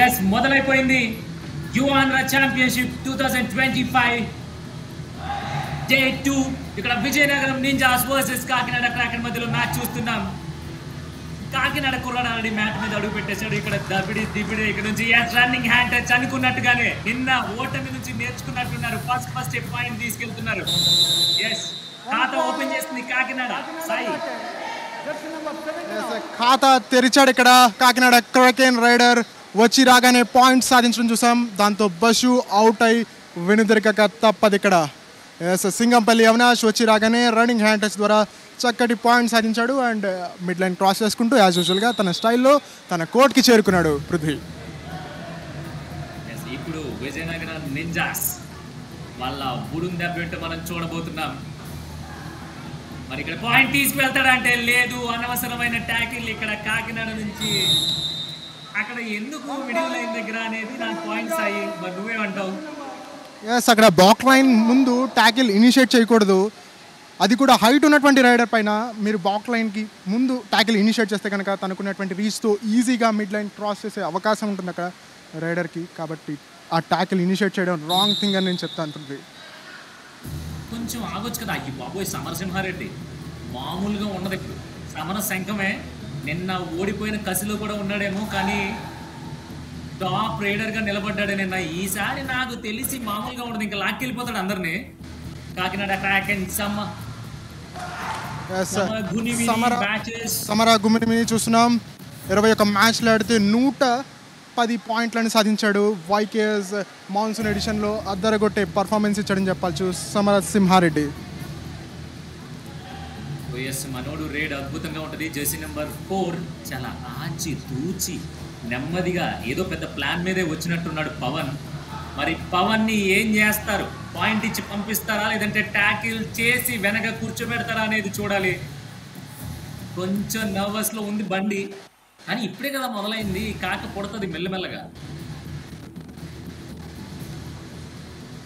Yes మొదలైపోయింది యువన్రా championship 2025 day 2 ఇక్కడ Vijayanagaram ninjas versus Kakinada Kraken మధ్యలో match చూస్తున్నాం. కాకినాడ కుర్రాడు మ్యాచ్ మీద అడుగు పెట్టేశాడు. ఇక్కడ దిబిడి ఇక్కడ నుంచి రన్నింగ్ హ్యాండ్ టచ్ అనుకున్నట్టుగానే నిన్న ఓటమి నుంచి నేర్చుకున్నట్టున్నారు. ఫస్ట్ పాయింట్ తీసుకెళ్తున్నారు. ఎస్ ఖాతా ఓపెన్ చేస్తుంది కాకినాడ. సాయి ఖాతా తెరిచాడు ఇక్కడ కాకినాడ క్రాకెన్ రైడర్. వచ్చి రాగానే పాయింట్స్ సాధించడం చూసాం. దాంతో బషు అవుట్ అయి వెనుదిరగక తప్పదు ఇక్కడ. సింగంపల్లి అవినాష్ వచ్చి రాగానే రన్నింగ్ హ్యాండ్ టచ్ ద్వారా చక్కటి పాయింట్ సాధించాడు. అండ్ మిడ్ లైన్ క్రాస్ చేసుకుంటూ యాజ్ యూజువల్గా తన స్టైల్లో తన కోర్ట్కి చేరుకున్నాడు పృథ్వీ. ఇప్పుడు విజయనగరం నింజాస్ వాళ్ళ బుడుం దెబ్బ మనం చూడబోతున్నాం. మరి ఇక్కడ పాయింట్ తీసుకువెళ్తాడంటే లేదు, అనవసరమైన ట్యాకిల్ ఇక్కడ కాకినాడ నుంచి. అక్కడ ఎందుకు మిడిల్ లైన్ దగ్గర అనేది నాకు పాయింట్స్ అయ్యి. మరి నువ్వేమంటావు? ఎస్, అక్కడ బాక్ లైన్ ముందు ట్యాకిల్ ఇనిషియేట్ చేయకూడదు. అది కూడా హైట్ ఉన్నటువంటి రైడర్ పైన మీరు బాక్ లైన్కి ముందు ట్యాకిల్ ఇనిషియేట్ చేస్తే కనుక తనకున్నటువంటి రీచ్తో ఈజీగా మిడ్ లైన్ క్రాస్ చేసే అవకాశం ఉంటుంది అక్కడ రైడర్కి. కాబట్టి ఆ ట్యాకిల్ ఇనిషియేట్ చేయడం రాంగ్ థింగ్ అని నేను చెప్తాను పృథ్వీ. కొంచెం ఆగొచ్చు కదా. ఈ బాబోయ్ సమరసింహారెడ్డి మామూలుగా ఉండదు. ఇప్పుడు సమర శంఖమే. నిన్న ఓడిపోయిన కసిలో కూడా ఉన్నాడేమో, కానీ టాప్ రైడర్గా నిలబడ్డాడు నిన్న. ఈసారి నాకు తెలిసి మామూలుగా ఉండదు, ఇంకా లాక్కెళ్ళిపోతాడు అందరినీ. కాకినాడ క్రాకెన్ సమర గుమిని చూస్తున్నాం. 21 మ్యాచ్లు ఆడితే 110 పాయింట్లను సాధించాడు. వైకేఎస్ మాన్సూన్ ఎడిషన్లో అద్దరగొట్టే పర్ఫార్మెన్స్ ఇచ్చాడని చెప్పచ్చు సమర సింహారెడ్డి. మనోడు రేడ్ అద్భుతంగా ఉంటుంది. జెర్సీ నెంబర్ 4 చాలా ఆచి తూచి నెమ్మదిగా ఏదో పెద్ద ప్లాన్ మీదే వచ్చినట్టున్నాడు పవన్. మరి పవన్ని ఏం చేస్తారు? పాయింట్ ఇచ్చి పంపిస్తారా, లేదంటే ట్యాకిల్ చేసి వెనక కూర్చోబెడతారా అనేది చూడాలి. కొంచెం నర్వస్లో ఉంది బండి, కానీ ఇప్పుడే కదా మొదలైంది. కాక పొడుతుంది మెల్లమెల్లగా.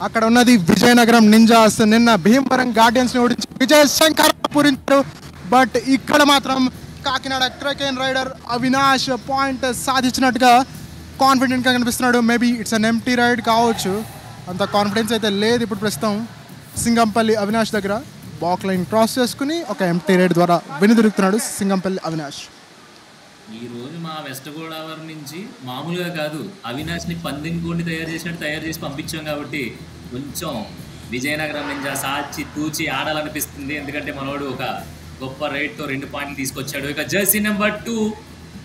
అక్కడ ఉన్నది విజయనగరం నింజాస్. నిన్న భీమవరం గార్డియన్స్ని ఓడించి విజయ శంకర్ పూరించారు. బట్ ఇక్కడ మాత్రం Kakinada Kraken raider Avinash point సాధించినట్టుగా కాన్ఫిడెంట్గా కనిపిస్తున్నాడు. Maybe it's an empty raid కావచ్చు, అంత కాన్ఫిడెన్స్ అయితే లేదు ఇప్పుడు ప్రస్తుతం సింగంపల్లి అవినాష్ దగ్గర. బాక్ లైన్ క్రాస్ చేసుకుని ఒక ఎంప్టీ రైడ్ ద్వారా వెనుదిరుగుతున్నాడు సింగంపల్లి అవినాష్. ఈరోజు మా వెస్ట్ గోదావరి నుంచి మామూలుగా కాదు, అవినాష్ని పందెం కోడిని తయారు చేసి పంపించాం. కాబట్టి కొంచెం విజయనగరం నుంచి సాచి తూచి ఆడాలనిపిస్తుంది. ఎందుకంటే మనోడు ఒక గొప్ప రేట్తో 2 పాయింట్లు తీసుకొచ్చాడు. ఇక జెర్సీ నెంబర్ 2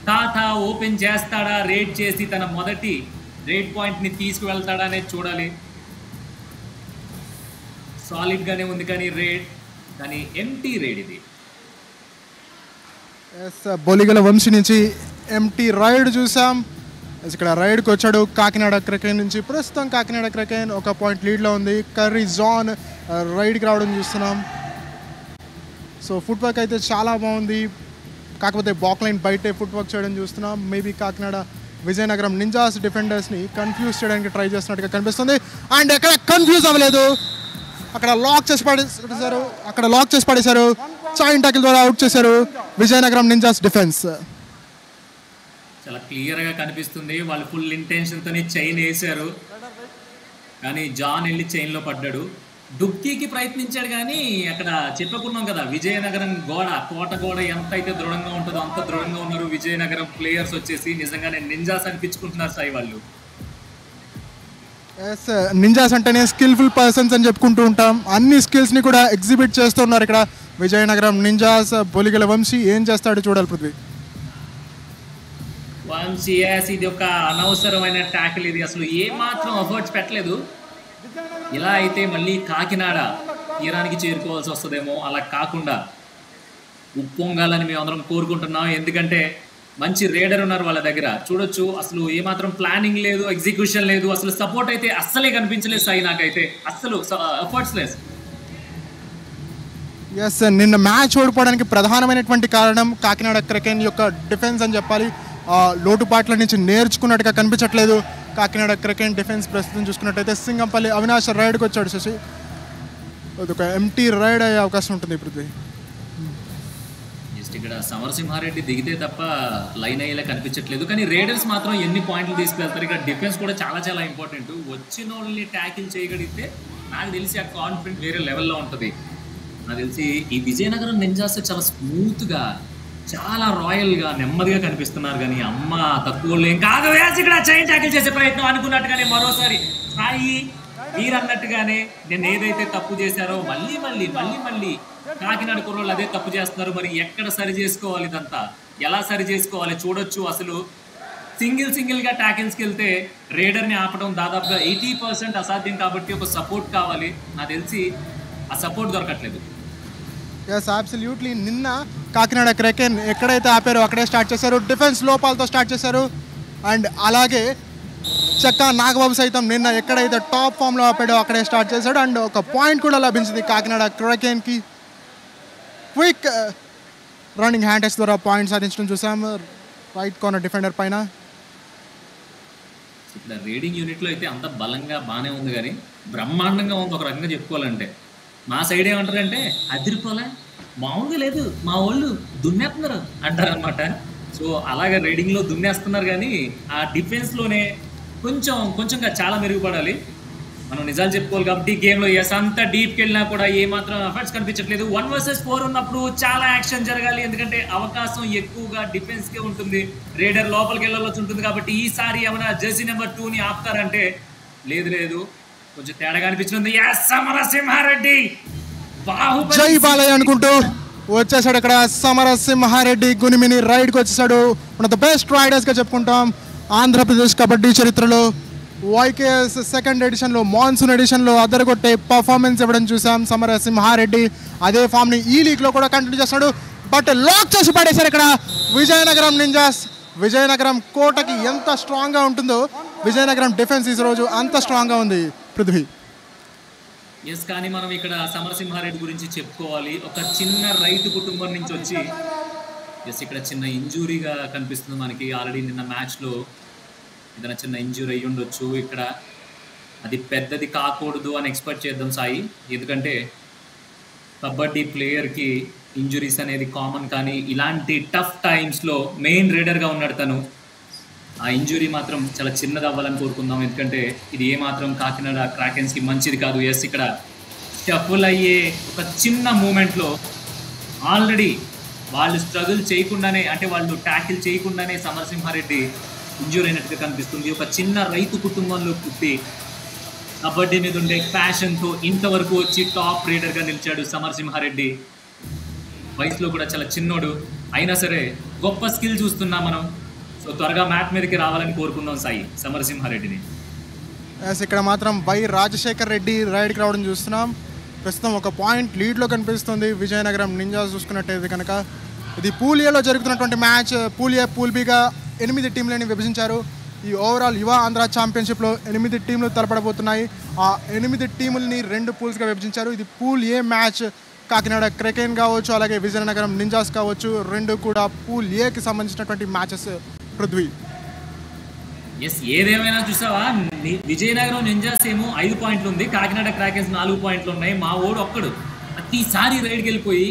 టాటా ఓపెన్ చేస్తాడా, రేట్ చేసి తన మొదటి రేట్ పాయింట్ని తీసుకువెళ్తాడా అనేది చూడాలి. సాలిడ్గానే ఉంది కానీ రేట్, కానీ ఎంటీ రేట్ ఇది. ఎస్, బొలిగల వంశీ నుంచి ఎంటీ రైడ్ చూసాం. ఇక్కడ రైడ్కి వచ్చాడు కాకినాడ క్రాకెన్ నుంచి. ప్రస్తుతం కాకినాడ క్రాకెన్ 1 పాయింట్ లీడ్లో ఉంది. కర్రీ జాన్ రైడ్కి రావడం చూస్తున్నాం. సో ఫుట్ వర్క్ అయితే చాలా బాగుంది, కాకపోతే బాక్ లైన్ బయటే ఫుట్ వర్క్ చేయడం చూస్తున్నాం. మేబీ కాకినాడ విజయనగరం నింజాస్ డిఫెండర్స్ని కన్ఫ్యూజ్ చేయడానికి ట్రై చేస్తున్నట్టుగా కనిపిస్తుంది. అండ్ ఎక్కడ కన్ఫ్యూజ్ అవ్వలేదు, అక్కడ లాక్ చేసి పడేశారు. చైన్ టాకిల్ ద్వారా అవుట్ చేశారు విజయనగరం నింజాస్ డిఫెన్స్. చాలా క్లియర్గా కనిపిస్తుంది. వాళ్ళు ఫుల్ ఇంటెన్షన్తోనే చైన్ వేశారు, కానీ జాన్ వెళ్ళి చైన్లో పడ్డాడు. డుక్కీకి ప్రయత్నించాడు, కానీ అక్కడ చెప్పుకున్నాం కదా విజయనగరం కోట గోడ ఎంత అయితే దృఢంగా ఉంటుందో అంత దృఢంగా ఉన్నారు విజయనగరం ప్లేయర్స్. వచ్చేసి నిజంగానే నింజాస్ అనిపించుకుంటున్నారు సాయి వాళ్ళు. ఎస్, నింజాస్ అంటేనే స్కిల్ఫుల్ పర్సన్స్ అని చెప్పుకుంటూ ఉంటాం. అన్ని స్కిల్స్ని కూడా ఎగ్జిబిట్ చేస్తున్నారు ఇక్కడ విజయనగరం నింజాస్. బొలిగల వంశీ ఏం చేస్తాడు చూడాలి పృథ్వీ. వంశీ ఇది ఒక అనవసరమైన ట్యాకిల్. ఇది అసలు ఏమాత్రం ఎఫర్ట్స్ పెట్టలేదు. ఇలా అయితే మళ్ళీ కాకినాడ తీరానికి చేరుకోవాల్సి వస్తుందేమో. అలా కాకుండా ఉప్పొంగాలని మేము అందరం కోరుకుంటున్నాం. ఎందుకంటే మంచి రేడర్ ఉన్నారు వాళ్ళ దగ్గర. చూడొచ్చు, అసలు ఏమాత్రం ప్లానింగ్ లేదు, ఎగ్జిక్యూషన్ లేదు, అసలు సపోర్ట్ అయితే అస్సలే కనిపించలేదు సాయి. నాకైతే అస్సలు ఎఫర్ట్స్ లేదు. ఎస్, నిన్న మ్యాచ్ ఓడిపోవడానికి ప్రధానమైనటువంటి కారణం కాకినాడ క్రాకెన్ యొక్క డిఫెన్స్ అని చెప్పాలి. లోటుపాట్ల నుంచి నేర్చుకున్నట్టుగా కనిపించట్లేదు కాకినాడ క్రాకెన్ డిఫెన్స్. ప్రస్తుతం చూసుకున్నట్టయితే సింగంపల్లి అవినాష్ రైడ్కి వచ్చాడు శశి. అదొక ఎంటీ రైడ్ అయ్యే అవకాశం ఉంటుంది పృథ్వీ. జస్ట్ ఇక్కడ సమరసింహారెడ్డి దిగితే తప్ప లైన్ అయ్యేలా కనిపించట్లేదు. కానీ రేడర్స్ మాత్రం ఎన్ని పాయింట్లు తీసుకెళ్తారు. ఇక్కడ డిఫెన్స్ కూడా చాలా చాలా ఇంపార్టెంట్. వచ్చిన వాళ్ళని ట్యాకిల్ చేయగలిగితే నాకు తెలిసి ఆ కాన్ఫిడెంట్ వేరే లెవెల్లో ఉంటుంది. నాకు తెలిసి ఈ విజయనగరం నింజాస్ చాలా స్మూత్గా, చాలా రాయల్గా, నెమ్మదిగా కనిపిస్తున్నారు. కానీ అమ్మ తక్కువ ఏం కాదు. ఇక్కడ చైన్ ట్యాకిల్ చేసే ప్రయత్నం అనుకున్నట్టుగానే మరోసారి సాయి మీరు అన్నట్టుగానే నేను ఏదైతే తప్పు చేశారో మళ్ళీ మళ్ళీ మళ్ళీ మళ్ళీ కాకినాడ కుర్రోళ్ళు అదే తప్పు చేస్తున్నారు. మరి ఎక్కడ సరి చేసుకోవాలి, ఇదంతా ఎలా సరి చేసుకోవాలి చూడొచ్చు. అసలు సింగిల్గా ట్యాకిల్స్కి వెళ్తే రేడర్ని ఆపడం దాదాపుగా 80% అసాధ్యం. కాబట్టి ఒక సపోర్ట్ కావాలి. నాకు తెలిసి ఆ సపోర్ట్ దొరకట్లేదు. Yes, absolutely. నిన్న కాకినాడ క్రకెన్ ఎక్కడైతే ఆపారో అక్కడే స్టార్ట్ చేశారు. డిఫెన్స్ లోపాలతో స్టార్ట్ చేశారు. అండ్ అలాగే చెక్క నాగబాబు సైతం నిన్న ఎక్కడైతే టాప్ ఫామ్లో ఆపాడో అక్కడే స్టార్ట్ చేశాడు. అండ్ ఒక పాయింట్ కూడా లభించింది కాకినాడ క్రకెన్కి. క్విక్ రన్నింగ్ హ్యాండ్ టచ్ ద్వారా పాయింట్ సాధించడం చూసాం రైట్ కార్నర్ డిఫెండర్ పైన. ఇక్కడ రీడింగ్ యూనిట్లో అయితే అంత బలంగా బాగానే ఉంది, కానీ బ్రహ్మాండంగా ఉంది ఒక రకంగా చెప్పుకోవాలంటే. మా సైడ్ ఏమంటారంటే అదిరిపోలే, మామూలుగా లేదు, మా వాళ్ళు దున్నేస్తున్నారు అంటారు అనమాట. సో అలాగే రీడింగ్లో దున్నేస్తున్నారు, కానీ ఆ డిఫెన్స్లోనే కొంచెంగా చాలా మెరుగుపడాలి. మనం నిజాలు చెప్పుకోవాలి. కాబట్టి గేమ్లో ఎస్ అంత డీప్కి వెళ్ళినా కూడా ఏమాత్రం ఎఫర్ట్స్ కనిపించట్లేదు. 1 vs 4 ఉన్నప్పుడు చాలా యాక్షన్ జరగాలి, ఎందుకంటే అవకాశం ఎక్కువగా డిఫెన్స్కే ఉంటుంది. రేడర్ లోపలికి వెళ్ళాల్సి ఉంటుంది. కాబట్టి ఈసారి ఏమైనా జెర్సీ నెంబర్ 2ని ఆపుతారంటే లేదు, కొంచెం తేడాగా అనిపించింది. సమరసింహారెడ్డి జై బాలయ్య అనుకుంటూ వచ్చేసాడు. అక్కడ సమరసింహారెడ్డి గునిమిని రైడ్కి వచ్చేసాడు. వన్ ఆఫ్ ద బెస్ట్ రైడర్స్గా చెప్పుకుంటాం ఆంధ్రప్రదేశ్ కబడ్డీ చరిత్రలో. వైకేఎస్ సెకండ్ ఎడిషన్లో, మాన్సూన్ ఎడిషన్లో అదరగొట్టే పర్ఫార్మెన్స్ ఇవ్వడం చూసాం సమరసింహారెడ్డి. అదే ఫామ్ని ఈ లీగ్లో కూడా కంటిన్యూ చేస్తాడు. బట్ లాక్ చేసి పడేశారు ఇక్కడ విజయనగరం నింజాస్. విజయనగరం కోటకి ఎంత స్ట్రాంగ్గా ఉంటుందో విజయనగరం డిఫెన్స్ ఈ రోజు అంత స్ట్రాంగ్గా ఉంది పృథ్వీ. ఎస్, కానీ మనం ఇక్కడ సమరసింహారెడ్డి గురించి చెప్పుకోవాలి. ఒక చిన్న రైతు కుటుంబం నుంచి వచ్చి ఇక్కడ చిన్న ఇంజురీగా కనిపిస్తుంది మనకి. ఆల్రెడీ నిన్న మ్యాచ్లో ఏదైనా చిన్న ఇంజురీ అయ్యి ఉండొచ్చు. ఇక్కడ అది పెద్దది కాకూడదు అని ఎక్స్పెక్ట్ చేద్దాం సాయి, ఎందుకంటే కబడ్డీ ప్లేయర్కి ఇంజురీస్ అనేది కామన్. కానీ ఇలాంటి టఫ్ టైమ్స్లో మెయిన్ రైడర్గా ఉన్నాడు తను. ఆ ఇంజురీ మాత్రం చాలా చిన్నది అవ్వాలని కోరుకుందాం, ఎందుకంటే ఇది ఏమాత్రం కాకినాడ క్రాకెన్స్కి మంచిది కాదు. ఎస్, ఇక్కడ షఫుల్ అయ్యే ఒక చిన్న మూమెంట్లో ఆల్రెడీ వాళ్ళు స్ట్రగుల్ చేయకుండానే, అంటే వాళ్ళు ట్యాకిల్ చేయకుండానే సమరసింహారెడ్డి ఇంజూర్ అయినట్టుగా కనిపిస్తుంది. ఒక చిన్న రైతు కుటుంబంలో పుట్టి కబడ్డీ మీద ఉండే ప్యాషన్తో ఇంతవరకు వచ్చి టాప్ రైడర్గా నిలిచాడు సమరసింహారెడ్డి. వయసులో కూడా చాలా చిన్నోడు, అయినా సరే గొప్ప స్కిల్ చూస్తున్నాం మనం. సో త్వరగా మ్యాట్ మీదకి రావాలని కోరుకుందాం సాయి సమరసింహారెడ్డిని. ఇక్కడ మాత్రం వై రాజశేఖర్ రెడ్డి రైడ్కి రావడం చూస్తున్నాం. ప్రస్తుతం ఒక పాయింట్ లీడ్లో కనిపిస్తుంది విజయనగరం నింజాస్. చూసుకున్నట్టయితే కనుక ఇది పూల్ ఏలో జరుగుతున్నటువంటి మ్యాచ్. పూల్ ఏ, పూల్ బిగా 8 టీంలని విభజించారు. ఈ ఓవరాల్ యువ ఆంధ్ర ఛాంపియన్షిప్లో 8 టీంలు తలపడబోతున్నాయి. ఆ 8 టీముల్ని 2 పూల్స్గా విభజించారు. ఇది పూల్ ఏ మ్యాచ్. కాకినాడ క్రకెన్ కావచ్చు, అలాగే విజయనగరం నింజాస్ కావచ్చు, 2 కూడా పూల్ ఏకి సంబంధించినటువంటి మ్యాచెస్ పృథ్వీ. ఎస్, ఏదేమైనా చూసావా, విజయనగరం నింజాస్ ఏమో 5 పాయింట్లు ఉంది, కాకినాడ క్రాకెన్స్ 4 పాయింట్లు ఉన్నాయి. మా ఓడు ఒక్కడు ప్రతిసారి రైడ్కి వెళ్ళిపోయి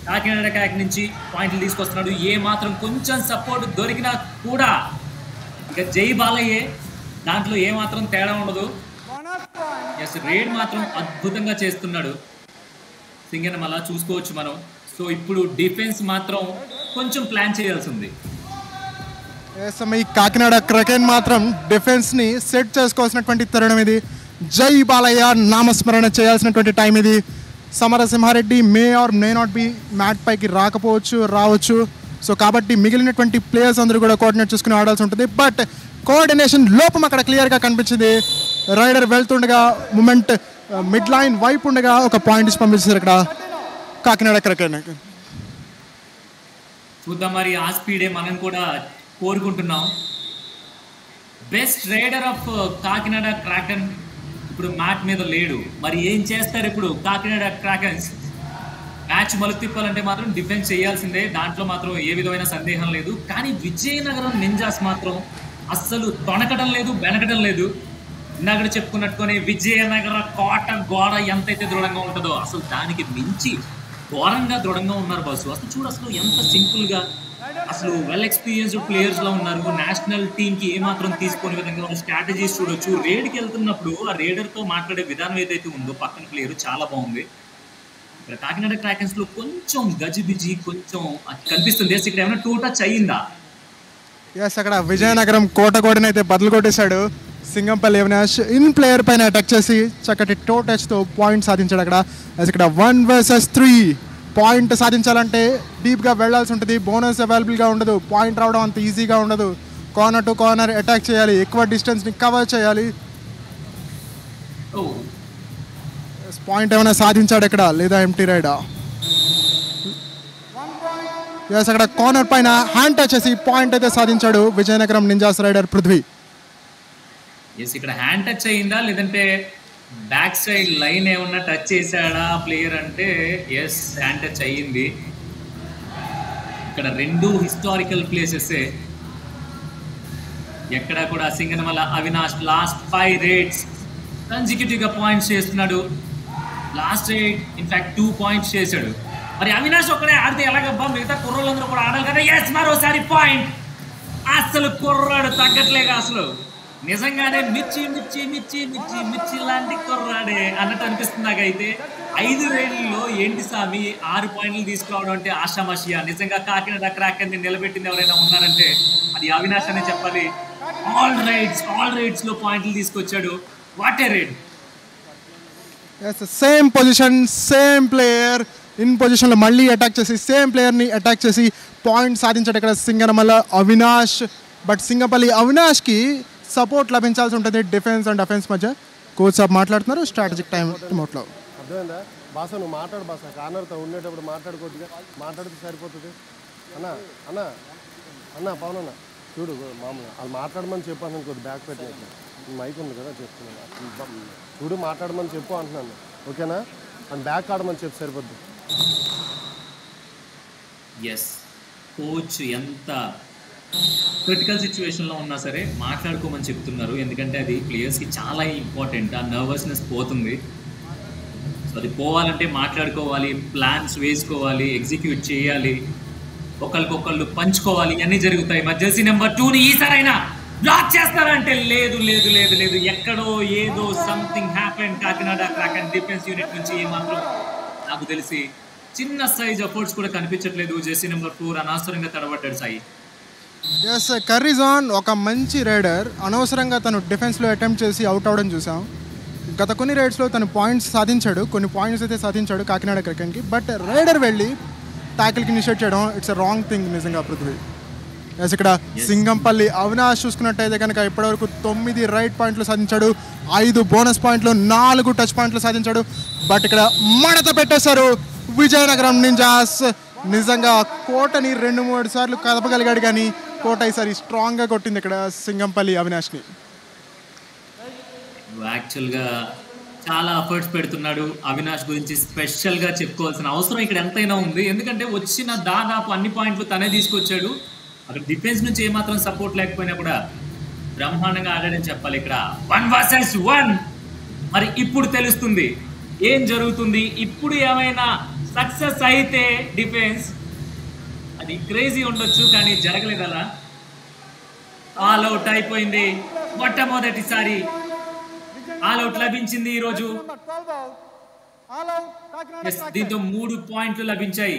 కాకినాడ క్రాక్ నుంచి పాయింట్లు తీసుకొస్తున్నాడు. ఏ మాత్రం కొంచెం సపోర్ట్ దొరికినా కూడా ఇక జై బాలయ్యే, దాంట్లో ఏమాత్రం తేడా ఉండదు. ఎస్, రైడ్ మాత్రం అద్భుతంగా చేస్తున్నాడు సింగన్, అలా చూసుకోవచ్చు మనం. సో ఇప్పుడు డిఫెన్స్ మాత్రం కొంచెం ప్లాన్ చేయాల్సి ఉంది. ఈ కాకినాడ క్రకెన్ మాత్రం డిఫెన్స్ని సెట్ చేసుకోవాల్సినటువంటి తరుణం ఇది. జై బాలయ్య నామస్మరణ చేయాల్సినటువంటి టైం ఇది. Samarasimhareddy may or may not be mat పైకి రావచ్చు. సో కాబట్టి మిగిలినటువంటి ప్లేయర్స్ అందరూ కూడా కోఆర్డినేట్ చేసుకుని ఆడాల్సి ఉంటుంది. బట్ కోఆర్డినేషన్ లోపం అక్కడ క్లియర్గా కనిపించింది. రైడర్ వెళ్తుండగా మూమెంట్ మిడ్ లైన్ వైపు ఉండగా ఒక పాయింట్ ఇచ్చి పంపించారు ఇక్కడ కాకినాడ క్రకెన్. చూద్దాం మరి ఆ స్పీడే మనం కూడా కోరుకుంటున్నాం. Best raider of Kakinada kraken ఇప్పుడు మ్యాట్ మీద లేడు. మరి ఏం చేస్తారు ఇప్పుడు కాకినాడ క్రాకెన్స్? మ్యాచ్ మలుపు తిప్పాలంటే మాత్రం డిఫెన్స్ చేయాల్సిందే, దాంట్లో మాత్రం ఏ విధమైన సందేహం లేదు. కానీ విజయనగరం నింజాస్ మాత్రం అస్సలు తొణకడం లేదు, బెనకడం లేదు. ఇందాక చెప్పుకున్నట్టుకొని విజయనగర కోట గోడ ఎంతైతే దృఢంగా ఉంటుందో అసలు దానికి మించి ఘోరంగా దృఢంగా ఉన్నారు బాసు. అసలు చూడు అసలు ఎంత సింపుల్ గా అసలు వెల్ ఎక్స్పీరియన్స్డ్ ప్లేయర్స్ లో ఉన్నారు. నేషనల్ టీమ్ కి ఏమాత్రం తీసుకునే విధంగా వాళ్ళ స్ట్రాటజీస్ చూడొచ్చు. రేడ్ కి వెళ్తున్నప్పుడు ఆ రేడర్ తో మాట్లాడే విధానం ఏదైతే ఉందో పక్కన ప్లేయర్ చాలా బాగుంది. ఇక్కడ కాకినాడ క్రాకెన్స్ లో కొంచెం గజిబిజి కొంచెం కనిపిస్తుంది. ఇక్కడ ఏమైనా టూ టచ్ అయ్యిందా? ఎస్, అక్కడ విజయనగరం కోట కోటనైతే బదులు కొట్టేశాడు సింగంపల్లి అవినాష్. ఇన్ ప్లేయర్ పైన అటాక్ చేసి చక్కటి టో టచ్తో పాయింట్ సాధించాడు. అక్కడ ఇక్కడ 1 vs 3 పాయింట్ సాధించాలంటే డీప్గా వెళ్లాల్సి ఉంటుంది. బోనస్ అవైలబుల్గా ఉండదు. పాయింట్ రావడం అంత ఈజీగా ఉండదు. కార్నర్ టు కార్నర్ అటాక్ చేయాలి. ఎక్కువ డిస్టెన్స్ని కవర్ చేయాలి. పాయింట్ ఏమైనా సాధించాడు ఇక్కడ లేదా ఎంటీ రైడా? ఎస్, అక్కడ కార్నర్ పైన హ్యాండ్ టచ్ చేసి పాయింట్ అయితే సాధించాడు Vijayanagaram ninjas raider Prithvi. Yes, ఇక్కడ హ్యాండ్ టచ్ అయ్యిందా లేదంటే బ్యాక్ సైడ్ లైన్ ఏమన్నా టచ్ చేశాడా ప్లేయర్ అంటే ఎస్, హ్యాండ్ టచ్ అయ్యింది. ఇక్కడ రెండు హిస్టారికల్ ప్లేసెస్. ఎక్కడ కూడా Singanamala Avinash last 5 raids consecutive గా పాయింట్స్ చేస్తున్నాడు. లాస్ట్ రేట్ ఇన్ఫాక్ట్ 2 పాయింట్స్ చేశాడు. మరి అవినాష్ ఒక్కడే ఆడితే ఎలాగబ్బా, మిగతా కుర్రోళ్ళందరూ కూడా ఆడాలి కదా. ఎస్, మరోసారి పాయింట్. అసలు కుర్రాడు తగ్గట్లేగా అసలు. నిజంగానే మిర్చి మిర్చి మిర్చి మిర్చి మిర్చి లాంటి కుర్రాడే అన్నట్టు అనిపిస్తుంది నాకైతే. 5 రేళ్లలో ఏంటి స్వామి 6 పాయింట్లు తీసుకురావడం అంటే ఆషామాషియా. నిజంగా కాకినాడ క్రాకెన్ ని నిలబెట్టింది ఎవరైనా ఉన్నారంటే అది అవినాష్ అనే చెప్పాలి. ఆల్ రైడ్స్ లో పాయింట్లు తీసుకొచ్చాడు. What a raid. Same position same player in పొజిషన్లో మళ్ళీ అటాక్ చేసి సేమ్ ప్లేయర్ని అటాక్ చేసి పాయింట్ సాధించాడు ఇక్కడ సింగనమల అవినాష్. బట్ సింగపల్లి అవినాష్కి సపోర్ట్ లభించాల్సి ఉంటుంది డిఫెన్స్ అండ్ అఫెన్స్ మధ్య. కోచ్ సాబ్ మాట్లాడుతున్నారు స్ట్రాటజిక్ టైం అవుట్లో. అర్థమైందా బాస? నువ్వు మాట్లాడు బాస. కార్నర్తో ఉండేటప్పుడు మాట్లాడుకోవద్దుగా, మాట్లాడితే సరిపోతుంది. అన్నా అన్నా అన్నా పవన్ అన్న చూడు, మామూలుగా వాళ్ళు మాట్లాడమని చెప్పు అన్నాను. కొద్ది బ్యాక్ పెట్టినట్లు మైక్ ఉంది కదా చెప్తున్నాను. చూడు మాట్లాడమని చెప్పు అంటున్నాను, ఓకేనా? అని బ్యాక్ ఆడమని చెప్పు సరిపోద్ది. ఎస్, కోచ్ ఎంత క్రిటికల్ సిచ్యువేషన్లో ఉన్నా సరే మాట్లాడుకోమని చెప్తున్నారు. ఎందుకంటే అది ప్లేయర్స్కి చాలా ఇంపార్టెంట్. ఆ నర్వస్నెస్ పోతుంది. సో అది పోవాలంటే మాట్లాడుకోవాలి, ప్లాన్స్ వేసుకోవాలి, ఎగ్జిక్యూట్ చేయాలి, ఒకరికొకళ్ళు పంచుకోవాలి, అన్నీ జరుగుతాయి. మరి జెర్సీ నెంబర్ 2ని ఈసారైనా బ్లాక్ చేస్తారంటే లేదు లేదు లేదు లేదు, ఎక్కడో ఏదో something happen. Kakinada Kraken defence unit నుంచి ఏమాత్రం నాకు తెలిసి చిన్న సైజ్ ఎఫర్ట్స్ కూడా కనిపించట్లేదు. జెర్సీ నెంబర్ 4 అనవసరంగా తడబడ్డాడు సాయి. ఎస్, కర్రీజాన్ ఒక మంచి రైడర్. అనవసరంగా తను డిఫెన్స్లో అటెంప్ట్ చేసి అవుట్ అవడం చూసాం. గత కొన్ని రైడ్స్లో తను పాయింట్స్ సాధించాడు, కొన్ని పాయింట్స్ అయితే సాధించాడు కాకినాడ క్రికెట్కి. బట్ రైడర్ వెళ్ళి ట్యాకిల్కి ఇనిషియేట్ చేయడం ఇట్స్ ఎ రాంగ్ థింగ్ నిజంగా పృథ్వీ. ఎస్, ఇక్కడ సింగంపల్లి అవినాష్ చూసుకున్నట్టయితే కనుక ఇప్పటివరకు 9 రైట్ పాయింట్లు సాధించాడు, 5 బోనస్ పాయింట్లు, 4 టచ్ పాయింట్లు సాధించాడు. బట్ ఇక్కడ మడత పెట్టేశారు విజయనగరం నింజాస్. నిజంగా కోటని 2-3 సార్లు కదపగలిగాడు కానీ కోట ఈసారి స్ట్రాంగ్గా కొట్టింది ఇక్కడ సింగంపల్లి అవినాష్ని. యాక్చువల్గా చాలా ఎఫర్ట్స్ పెడుతున్నాడు. అవినాష్ గురించి స్పెషల్గా చెప్పుకోవాల్సిన అవసరం ఇక్కడ ఎంతైనా ఉంది. ఎందుకంటే వచ్చిన దాదాపు అన్ని పాయింట్లు తనే తీసుకొచ్చాడు. అక్కడ డిఫెన్స్ నుంచి ఏమాత్రం సపోర్ట్ లేకపోయినా కూడా బ్రహ్మాండంగా ఆడాడని చెప్పాలి. ఇక్కడ 1 vs 1. మరి ఇప్పుడు తెలుస్తుంది ఏం జరుగుతుంది. ఇప్పుడు ఏమైనా సక్సెస్ అయితే డిఫెన్స్ అది క్రేజీ ఉండొచ్చు, కానీ జరగలేదు. అలా ఆల్ అవుట్ అయిపోయింది. మొట్టమొదటిసారి ఆల్ అవుట్ లభించింది ఈరోజు. దీంతో 3 పాయింట్లు లభించాయి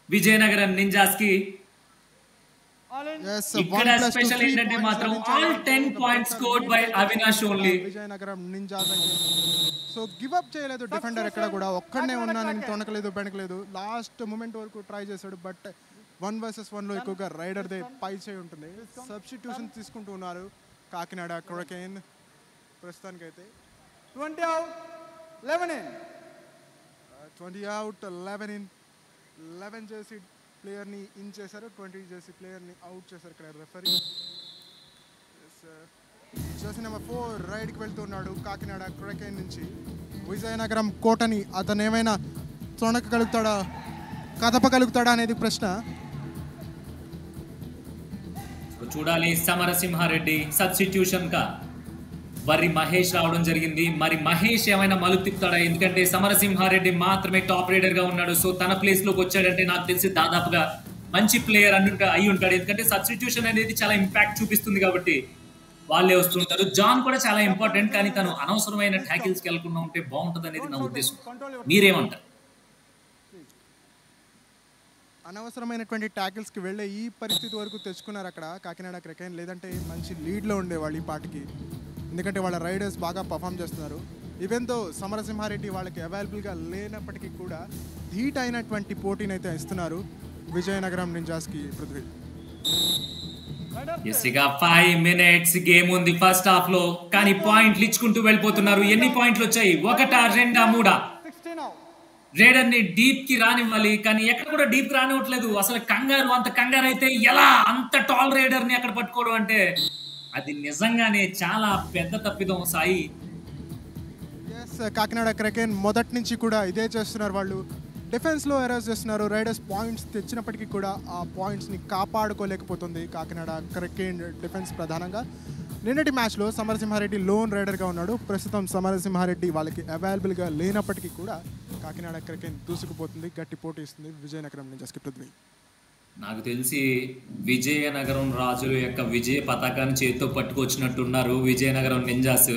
విజయనగరం నింజాస్ కి. ఇక్కడ స్పెషల్ ఏంటంటే మాత్రం all 10 points scored by Avinash only. Vizianagaram ninjas so give up చేయలేదు డిఫెండర్ ఎక్కడ కూడా. ఒక్కడనే ఉన్నానని తొనకలేదు, బెనకలేదు. లాస్ట్ మూమెంట్ వరకు ట్రై చేశాడు. బట్ 1 vs 1లో ఎక్కువగా రైడర్ దే పై చేయి ఉంటుంది. సబ్స్టిట్యూషన్ తీసుకుంటూ ఉన్నారు కాకినాడ క్రాకెన్. ప్రస్తుతానికైతే 20 out 11 in 20 out 11 in. 11 Jersey ప్లేయర్ని in చేశారు, 20 జెర్సీ ప్లేయర్ని అవుట్ చేశారు ఇక్కడ రెఫరీ. జెర్సీ నెంబర్ 4 రైడ్కి వెళ్తున్నాడు కాకినాడ క్రాకెన్ నుంచి. విజయనగరం కోటని అతను ఏమైనా తొణకగలుగుతాడా, కదపగలుగుతాడా అనేది ప్రశ్న. చూడాలి. సమరసింహారెడ్డి సబ్స్టిట్యూషన్ కా వరి మహేష్ రావడం జరిగింది. మరి మహేష్ ఏమైనా మలుపు తిప్పుతాడా? ఎందుకంటే సమరసింహారెడ్డి మాత్రమే టాప్ రైడర్ గా ఉన్నాడు. సో తన ప్లేస్ లోకి వచ్చాడంటే నాకు తెలిసి దాదాపుగా మంచి ప్లేయర్ అయి ఉంటాడు. ఎందుకంటే సబ్స్టిట్యూషన్ అనేది చాలా ఇంపాక్ట్ చూపిస్తుంది కాబట్టి వాళ్ళే వస్తుంటారు. జాన్ కూడా చాలా ఇంపార్టెంట్, కానీ తను అనవసరమైన ట్యాకిల్స్కి వెళ్లకుండా ఉంటే బాగుంటుంది అనేది నా ఉద్దేశం. మీరేమంటారు? అనవసరమైనటువంటి ట్యాకిల్స్కి వెళ్ళే ఈ పరిస్థితి వరకు తెచ్చుకున్నారు అక్కడ కాకినాడ క్రికెన్. లేదంటే మంచి లీడ్లో ఉండేవాళ్ళు ఈ పాటికి, ఎందుకంటే వాళ్ళ రైడర్స్ బాగా పర్ఫామ్ చేస్తున్నారు. ఈవెన్ దో సమరసింహారెడ్డి వాళ్ళకి అవైలబుల్గా లేనప్పటికీ కూడా ధీట్ అయినటువంటి పోటీని అయితే ఇస్తున్నారు విజయనగరం నింజాస్కి పృథ్వీ. ఇక 5 minutes గేమ్ ఉంది ఫస్ట్ హాఫ్ లో, కానీ పాయింట్లు ఇచ్చుకుంటూ వెళ్ళిపోతున్నారు. ఎన్ని పాయింట్లు వచ్చాయి? 1, 2, 3. రైడర్ ని డీప్ కి రానివ్వాలి, కానీ ఎక్కడ కూడా డీప్ కి రానివ్వట్లేదు. అసలు అంత కంగారు అయితే ఎలా? అంత టాల్ రైడర్ ని ఎక్కడ పట్టుకోవడం అంటే అది నిజంగానే చాలా పెద్ద తప్పిదం సాయి. కాకినాడ క్రికెన్ మొదటి నుంచి కూడా ఇదే చేస్తున్నారు. వాళ్ళు డిఫెన్స్లో ఎరేజ్ చేస్తున్నారు. రైడర్స్ పాయింట్స్ తెచ్చినప్పటికీ కూడా ఆ పాయింట్స్ని కాపాడుకోలేకపోతుంది కాకినాడ క్రికెన్ డిఫెన్స్ ప్రధానంగా. నిన్నటి మ్యాచ్లో సమరసింహారెడ్డి లోన్ రైడర్గా ఉన్నాడు. ప్రస్తుతం సమరసింహారెడ్డి వాళ్ళకి అవైలబుల్గా లేనప్పటికీ కూడా కాకినాడ క్రికెన్ దూసుకుపోతుంది, గట్టి పోటీ ఇస్తుంది విజయనగరం నింజాస్కి పృథ్వీ. నాకు తెలిసి విజయనగరం రాజుల యొక్క విజయ పతాకాన్ని చేతితో పట్టుకొచ్చినట్టున్నారు విజయనగరం నింజాస్.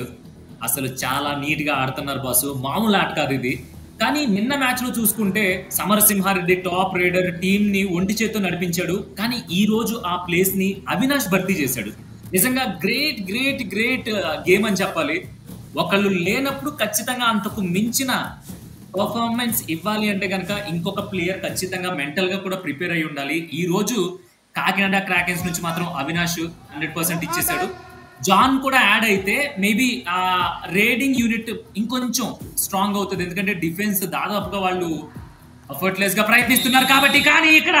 అసలు చాలా నీట్ గా ఆడుతున్నారు బాసు, మామూలు ఆట కాదు ఇది. కానీ నిన్న మ్యాచ్ లో చూసుకుంటే సమరసింహారెడ్డి టాప్ రైడర్ టీమ్ ని ఒంటి చేత్తో నడిపించాడు, కానీ ఈ రోజు ఆ ప్లేస్ ని అవినాష్ భర్తీ చేశాడు. నిజంగా గ్రేట్ గ్రేట్ గ్రేట్ గేమ్ అని చెప్పాలి. ఒకళ్ళు లేనప్పుడు ఖచ్చితంగా అంతకు మించిన పర్ఫార్మెన్స్ ఇవ్వాలి అంటే కనుక ఇంకొక ప్లేయర్ ఖచ్చితంగా మెంటల్ గా కూడా ప్రిపేర్ అయి ఉండాలి. ఈ రోజు కాకినాడ క్రాకెన్స్ నుంచి మాత్రం అవినాష్ 100% ఇచ్చేసాడు. జాన్ కూడా యాడ్ అయితే మేబీ ఆ రేడింగ్ యూనిట్ ఇంకొంచెం స్ట్రాంగ్ అవుతుంది, ఎందుకంటే డిఫెన్స్ దాదాపుగా వాళ్ళు ఎఫర్ట్లెస్ గా ప్రయత్నిస్తున్నారు కాబట్టి. కానీ ఇక్కడ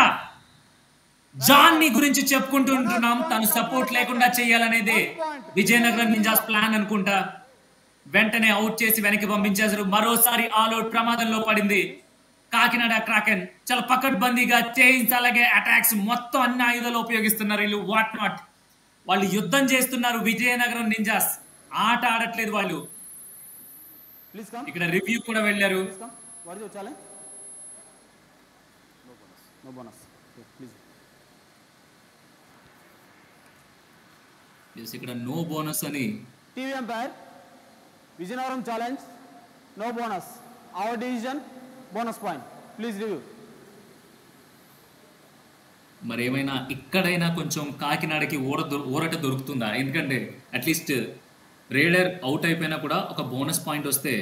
జాన్ ని గురించి చెప్పుకుంటూ ఉంటున్నాం, తను సపోర్ట్ లేకుండా చేయాలనేదే విజయనగరం నింజాస్ ప్లాన్ అనుకుంటా. వెంటనే అవుట్ చేసి వెనక్కి పంపించేశారు. మరోసారి ఆల్అౌట్ ప్రమాదంలో పడింది కాకినాడ క్రాకెన్. చాలా పకడ్బందీగా చేయించి అలాగే అటాక్స్ మొత్తం అన్ని ఆయుధాలు ఉపయోగిస్తున్నారు వీళ్ళు. వాట్ నాట్, వాళ్ళు యుద్ధం చేస్తున్నారు. విజయనగరం నింజాస్ ఆట ఆడట్లేదు వాళ్ళు. ఇక్కడ రివ్యూ కూడా వెళ్ళారు. ఇక్కడ నో బోనస్ అని TV umpire Vijayanagaram challenge, no bonus, our decision bonus point, please review. మరి ఏమైనా ఇక్కడైనా కొంచెం కాకినాడకి ఊరట దొరుకుతుందా? ఎందుకంటే అట్లీస్ట్ రైడర్ అవుట్ అయిపోయినా కూడా ఒక బోనస్ పాయింట్ వస్తే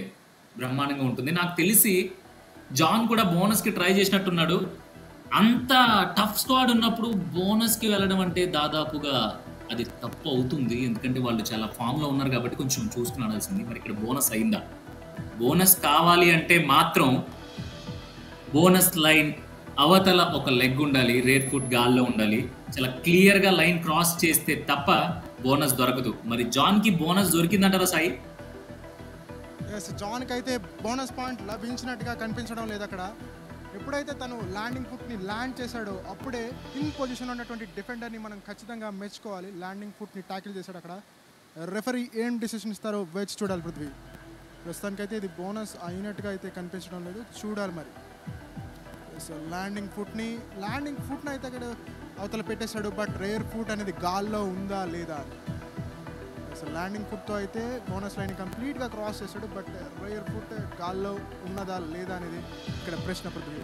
బ్రహ్మాండంగా ఉంటుంది. నాకు తెలిసి జాన్ కూడా బోనస్కి ట్రై చేసినట్టున్నాడు. అంత టఫ్ స్క్వాడ్ ఉన్నప్పుడు బోనస్కి వెళ్ళడం అంటే దాదాపుగా అది తప్పు అవుతుంది, ఎందుకంటే వాళ్ళు చాలా ఫామ్లో ఉన్నారు కాబట్టి కొంచెం చూసుకుని ఆడాల్సింది. మరి ఇక్కడ బోనస్ అయిందా? బోనస్ కావాలి అంటే మాత్రం బోనస్ లైన్ అవతల ఒక లెగ్ ఉండాలి, రేర్ ఫుట్ గాల్లో ఉండాలి. చాలా క్లియర్గా లైన్ క్రాస్ చేస్తే తప్ప బోనస్ దొరకదు. మరి జాన్కి బోనస్ దొరికిందంటారా సాయి? జాన్కి అయితే బోనస్ పాయింట్ లభించినట్టుగా కనిపించడం లేదు అక్కడ. ఎప్పుడైతే తను ల్యాండింగ్ ఫుట్ని ల్యాండ్ చేశాడో అప్పుడే ఇన్ పొజిషన్లో ఉన్నటువంటి డిఫెండర్ని మనం ఖచ్చితంగా మెచ్చుకోవాలి. ల్యాండింగ్ ఫుట్ని ట్యాకిల్ చేశాడు అక్కడ. రెఫరీ ఏం డిసిషన్ ఇస్తారో వేచి చూడాలి పృథ్వీ. ప్రస్తుతానికైతే ఇది బోనస్ అయినట్టుగా అయితే కనిపించడం లేదు, చూడాలి మరి. సో ల్యాండింగ్ ఫుట్ని అయితే అక్కడ అవతల పెట్టేశాడు, బట్ రేర్ ఫుట్ అనేది గాల్లో ఉందా లేదా అని. సో ల్యాండింగ్ ఫుట్తో అయితే బోనస్ లైన్ కంప్లీట్గా క్రాస్ చేశాడు, బట్ రేర్ ఫుట్ గాల్లో ఉన్నదా లేదా అనేది ఇక్కడ ప్రశ్న పృథ్వీ.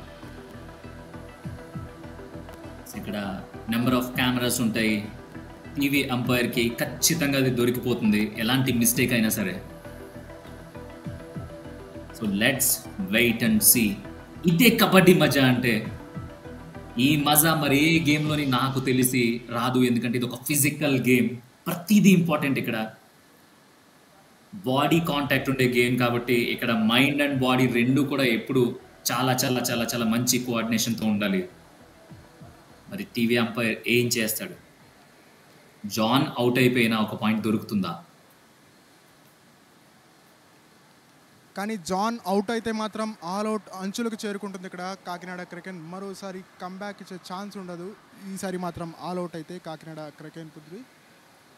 ఇక్కడ నెంబర్ ఆఫ్ కెమెరాస్ ఉంటాయి, టీవీ అంపైర్కి ఖచ్చితంగా అది దొరికిపోతుంది ఎలాంటి మిస్టేక్ అయినా సరే. So let's wait and see. ఇదే కబడ్డీ మజా అంటే. ఈ మజా మరి ఏ గేమ్లోని నాకు తెలిసి రాదు, ఎందుకంటే ఇది ఒక ఫిజికల్ గేమ్. ప్రతిదీ ఇంపార్టెంట్ ఇక్కడ. బాడీ కాంటాక్ట్ ఉండే గేమ్ కాబట్టి ఇక్కడ మైండ్ అండ్ బాడీ రెండు కూడా ఎప్పుడు చాలా చాలా చాలా చాలా మంచి కోఆర్డినేషన్తో ఉండాలి. మరి టీవీ అంపైర్ ఏం చేస్తాడు? జాన్ అవుట్ అయిపోయినా ఒక పాయింట్ దొరుకుతుందా? కానీ జాన్ అవుట్ అయితే మాత్రం ఆల్ అవుట్ అంచులకు చేరుకుంటుంది ఇక్కడ కాకినాడ క్రికెన్. మరోసారి కంబ్యాక్ ఇచ్చే ఛాన్స్ ఉండదు. ఈసారి మాత్రం ఆల్ అవుట్ అయితే Kakinada Kraken Prithvi.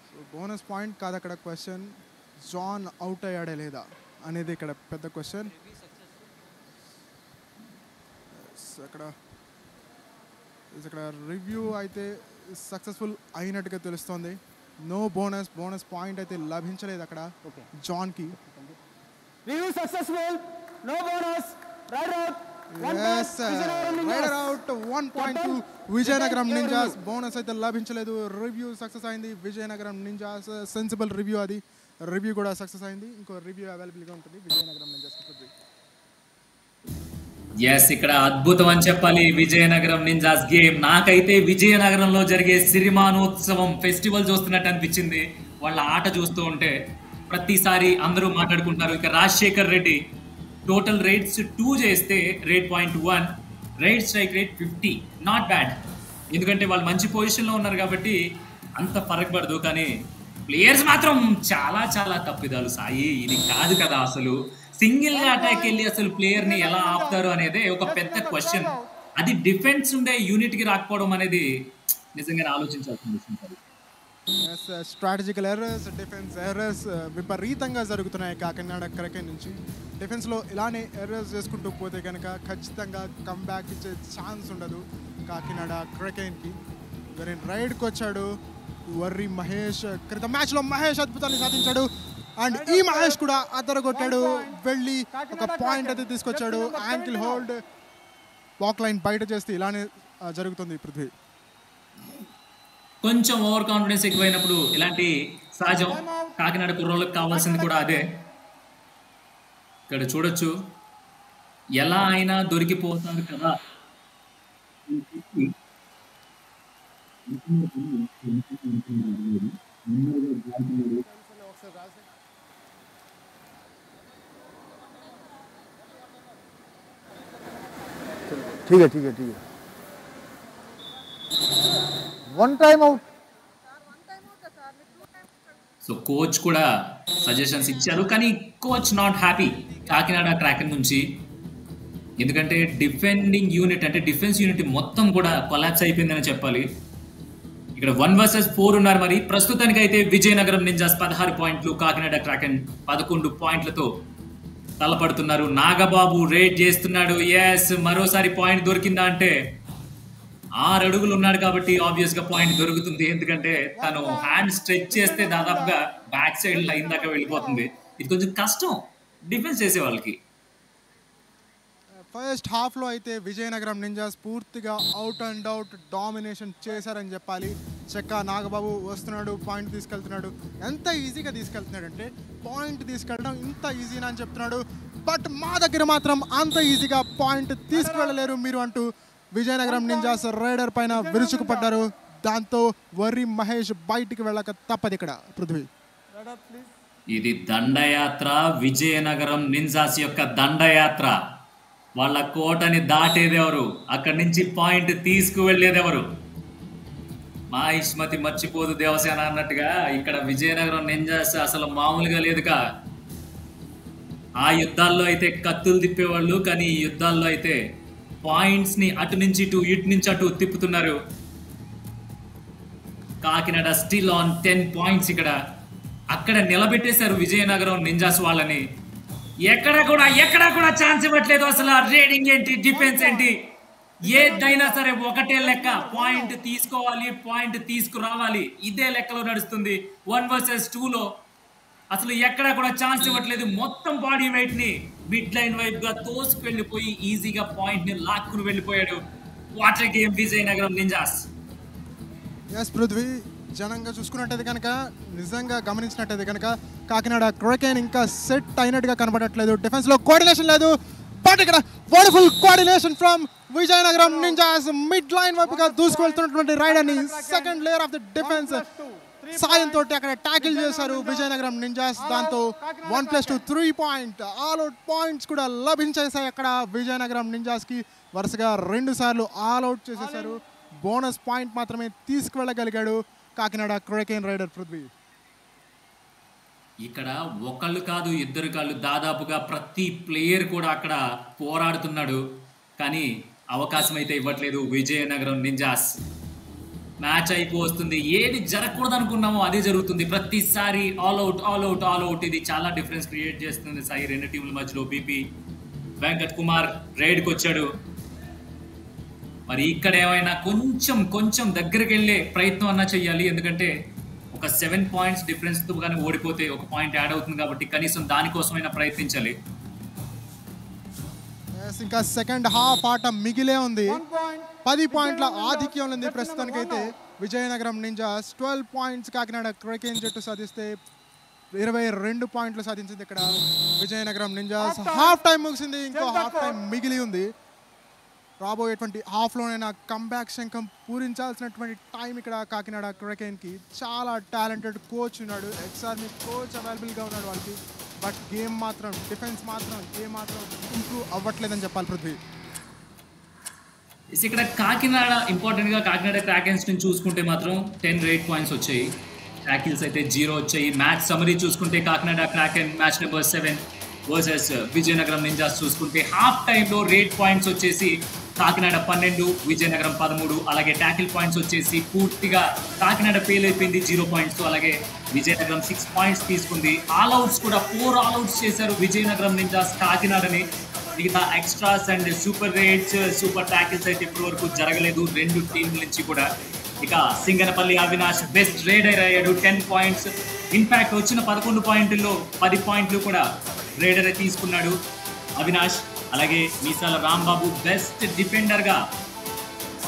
So bonus point కాదు అక్కడ క్వశ్చన్. జాన్ అవుట్ అయ్యాడే లేదా అనేది ఇక్కడ పెద్ద క్వశ్చన్. ఇక్కడ రివ్యూ అయితే సక్సెస్ఫుల్ అయినట్టుగా తెలుస్తోంది. నో బోనస్ పాయింట్ అయితే లభించలేదు అక్కడ జాన్కి. Review successful. No bonus. Rider out. Rider out 1.2 Vizianagaram ninjas. Bonus అయితే లభించలేదు. రివ్యూ సక్సెస్ అయింది విజయనగరం నింజాస్. సెన్సిబుల్ రివ్యూ అది. రివ్యూ కూడా సక్సెస్ అయింది. ఇంకో రివ్యూ అవైలబుల్గా ఉంటుంది విజయనగరం నింజాస్. ఎస్, ఇక్కడ అద్భుతం అని చెప్పాలి విజయనగరం నింజాస్ గేమ్. నాకైతే విజయనగరంలో జరిగే సిరిమానోత్సవం ఫెస్టివల్ చూస్తున్నట్టు అనిపించింది వాళ్ళ ఆట చూస్తూ ఉంటే. ప్రతిసారి అందరూ మాట్లాడుకుంటారు. ఇక రాజశేఖర్ రెడ్డి టోటల్ రైడ్స్ 2 చేస్తే rate 0.1, raid strike rate 50. Not bad, ఎందుకంటే వాళ్ళు మంచి పొజిషన్లో ఉన్నారు కాబట్టి అంత ఫరక్ పడదు. కానీ ప్లేయర్స్ మాత్రం చాలా చాలా తప్పిదాలు సాయి. ఇది కాదు కదా అసలు. సింగిల్ గా అటాక్ వెళ్ళి అసలు ప్లేయర్ ని ఎలా ఆపుతారు అనేది ఒక పెద్ద క్వశ్చన్. అది డిఫెన్స్ ఉండే యూనిట్ కి రాకపోవడం అనేది నిజంగా ఆలోచించాల్సిన విషయం. స్ట్రాటజికల్ ఎర్రర్స్, డిఫెన్స్ ఎర్రర్స్ విపరీతంగా జరుగుతున్నాయి కాకినాడ క్రకెన్ నుంచి. డిఫెన్స్లో ఇలానే ఎర్రర్స్ చేసుకుంటూ పోతే కనుక ఖచ్చితంగా కమ్బ్యాక్ ఇచ్చే ఛాన్స్ ఉండదు కాకినాడ క్రకెన్కి. రైడ్కి వచ్చాడు వర్రి మహేష్. క్రితం మ్యాచ్లో మహేష్ అద్భుతాన్ని సాధించాడు. అండ్ ఈ మహేష్ కూడా అదరగొట్టాడు. వెళ్ళి ఒక పాయింట్ అయితే తీసుకొచ్చాడు. యాంకిల్ హోల్డ్, వాక్ లైన్ బయట చేస్తే ఇలానే జరుగుతుంది పృథ్వీ. కొంచెం ఓవర్ కాన్ఫిడెన్స్ ఎక్కువైనప్పుడు ఇలాంటి సహజం. కాకినాడ కుర్రోళ్ళకి కావాల్సింది కూడా అదే. ఇక్కడ చూడొచ్చు ఎలా అయినా దొరికిపోతారు కదా. ठीक है one time out. So coach కూడా సజెషన్స్ ఇచ్చారు, కానీ coach not happy Kakinada Kraken నుంచి. ఎందుకంటే డిఫెండింగ్ యూనిట్ అంటే డిఫెన్స్ యూనిట్ మొత్తం కూడా కొలాప్స్ అయిపోయిందని చెప్పాలి. ఇక్కడ 1 vs 4 ఉన్నారు. మరి ప్రస్తుతానికి అయితే విజయనగరం నింజాస్ 16 పాయింట్లు, కాకినాడ క్రాకెన్ 11 పాయింట్లతో తలపడుతున్నారు. నాగబాబు రేట్ చేస్తున్నాడు. ఎస్, మరోసారి పాయింట్ దొరికిందా అంటే 6 అడుగులు ఉన్నాడు కాబట్టి ఆబ్వియస్ గా పాయింట్ దొరుకుతుంది. ఎందుకంటే తను హ్యాండ్ స్ట్రెచ్ చేస్తే దాదాపుగా బ్యాక్ సైడ్ లైన్ దాకా వెళ్ళిపోతుంది. ఇది కొంచెం కష్టం డిఫెన్స్ చేసే వాళ్ళకి. ఫస్ట్ హాఫ్లో అయితే విజయనగరం నింజాస్ పూర్తిగా అవుట్ అండ్ అవుట్ డామినేషన్ చేశారని చెప్పాలి. చెక్క నాగబాబు వస్తున్నాడు, పాయింట్ తీసుకెళ్తున్నాడు. ఎంత ఈజీగా తీసుకెళ్తున్నాడు అంటే పాయింట్ తీసుకెళ్ళడం ఇంత ఈజీనా అని చెప్తున్నాడు. బట్ మా దగ్గర మాత్రం అంత ఈజీగా పాయింట్ తీసుకువెళ్ళలేరు మీరు అంటూ విజయనగరం నింజాస్ రైడర్ పైన విరుచుకుపడ్డారు. దాంతో వర్రి మహేష్ బయటికి వెళ్ళక తప్పదు ఇక్కడ పృథ్వీ. ఇది దండయాత్ర, విజయనగరం నింజాస్ యొక్క దండయాత్ర. వాళ్ళ కోటని దాటేదెవరు, అక్కడి నుంచి పాయింట్ తీసుకువెళ్ళేదెవరు? మా ఇష్మతి మర్చిపోదు దేవసేన అన్నట్టుగా ఇక్కడ విజయనగరం నింజాస్ అసలు మామూలుగా లేదుగా. ఆ యుద్ధాల్లో అయితే కత్తులు తిప్పేవాళ్ళు, కానీ ఈ యుద్ధాల్లో అయితే పాయింట్స్ ని అటు నుంచి ఇటు, ఇటు నుంచి అటు తిప్పుతున్నారు. Kakinada still on 10 points. ఇక్కడ అక్కడ నిలబెట్టేశారు విజయనగరం నింజాస్ వాళ్ళని. ఎక్కడ కూడా ఛాన్స్ ఇవ్వట్లేదు. అసలు రేడింగ్ ఏంటి, డిఫెన్స్ ఏంటి, ఏదైనా సరే ఒకటే లెక్క. పాయింట్ తీసుకోవాలి, పాయింట్ తీసుకురావాలి, ఇదే లెక్కలో నడుస్తుంది. 1 vs 2లో అసలు ఎక్కడ కూడా ఛాన్స్ ఇవ్వట్లేదు. మొత్తం బాడీ వెయిట్ ని మిడ్ లైన్ వైపు గా తోసుకు వెళ్ళిపోయి ఈజీగా పాయింట్ ని లాక్కుని వెళ్ళిపోయాడు. What a game Vizianagaram Ninjas. Yes Prithvi, జనంగా చూసుకున్నట్టయితే కనుక, నిజంగా గమనించినట్టయితే కనుక కాకినాడ క్రకెన్ ఇంకా సెట్ అయినట్టుగా కనబడట్లేదు. డిఫెన్స్లో కోఆర్డినేషన్ లేదు. బట్ ఇక్కడ wonderful coordination from Vizianagaram Ninjas. Mid line వైపుగా దూసుకువెళ్తున్నటువంటి రైడర్ని second layer of the defence సాయంతో అక్కడ ట్యాకిల్ చేశారు విజయనగరం నింజాస్. దాంతో 1+2 3 పాయింట్ ఆల్అౌట్ పాయింట్స్ కూడా లభించేశాయి అక్కడ విజయనగరం నింజాస్కి. వరుసగా 2 సార్లు ఆల్అౌట్ చేసేశారు. బోనస్ పాయింట్ మాత్రమే తీసుకువెళ్ళగలిగాడు కాకినాడ క్రకెన్ రైడర్ పృథ్వీ. ఇక్కడ ఒకళ్ళు కాదు, ఇద్దరు కాళ్ళు, దాదాపుగా ప్రతి ప్లేయర్ కూడా అక్కడ పోరాడుతున్నాడు. కానీ అవకాశం అయితే ఇవ్వట్లేదు విజయనగరం నింజాస్. మ్యాచ్ అయిపోతుంది. ఏది జరగకూడదు అనుకున్నామో అదే జరుగుతుంది ప్రతిసారి. All out. ఇది చాలా డిఫరెన్స్ క్రియేట్ చేస్తుంది సాయి రెండు టీంల మధ్యలో. బీపీ వెంకట్ కుమార్ రైడ్కి వచ్చాడు. మరి ఇక్కడ ఏమైనా కొంచెం దగ్గరికి వెళ్ళే ప్రయత్నం అన్నా చెయ్యాలి. ఎందుకంటే ఒక 7 పాయింట్స్ డిఫరెన్స్ తో కానీ ఓడిపోతే ఒక పాయింట్ యాడ్ అవుతుంది కాబట్టి కనీసం దానికోసమైనా ప్రయత్నించాలి. ఇంకా సెకండ్ హాఫ్ ఆట మిగిలే ఉంది. 10 పాయింట్ల ఆధిక్యం ఉంది ప్రస్తుతానికైతే విజయనగరం నింజాస్. 12 పాయింట్స్ కాకినాడ క్రకెన్ జట్టు సాధిస్తే 22 పాయింట్లు సాధించింది ఇక్కడ విజయనగరం నింజాస్. హాఫ్ టైం ముగిసింది, ఇంకో హాఫ్ టైం మిగిలి ఉంది. రాబోయేటువంటి హాఫ్లోనైనా కంబ్యాక్ శంఖం పూరించాల్సినటువంటి టైం ఇక్కడ కాకినాడ క్రకెన్కి. చాలా టాలెంటెడ్ కోచ్ ఉన్నాడు, ఎక్స్ఆర్మీ కోచ్ అవైలబుల్గా ఉన్నాడు వాళ్ళకి. బట్ గేమ్ మాత్రం డిఫెన్స్ మాత్రం ఇంప్రూవ్ అవ్వట్లేదని చెప్పాలి పృథ్వీ. ఇక్కడ కాకినాడ ఇంపార్టెంట్గా కాకినాడ క్రాకెన్స్ నుంచి చూసుకుంటే మాత్రం 10 రేట్ పాయింట్స్ వచ్చాయి. ట్యాకిల్స్ అయితే 0 వచ్చాయి. మ్యాచ్ సమరీ చూసుకుంటే Kakinada Kraken match number 7 versus Vizianagaram ninjas చూసుకుంటే హాఫ్ టైంలో రేట్ పాయింట్స్ వచ్చేసి కాకినాడ 12, విజయనగరం 13. అలాగే ట్యాకిల్ పాయింట్స్ వచ్చేసి పూర్తిగా కాకినాడ ఫెయిల్ అయిపోయింది 0 పాయింట్స్. అలాగే విజయనగరం 6 పాయింట్స్ తీసుకుంది. ఆల్ అవుట్స్ కూడా 4 ఆల్ అవుట్స్ చేశారు విజయనగరం నింజాస్ కాకినాడని. మిగతా extras and super rates, super tackles అయితే ఇప్పటి వరకు జరగలేదు రెండు టీంల నుంచి కూడా. ఇక సింగనపల్లి అవినాష్ బెస్ట్ రైడర్ అయ్యాడు, 10 పాయింట్స్. ఇన్ఫాక్ట్ వచ్చిన 11 పాయింట్లలో 10 పాయింట్లు కూడా రైడర్ తీసుకున్నాడు అవినాష్. అలాగే మీసాల రాంబాబు బెస్ట్ డిఫెండర్గా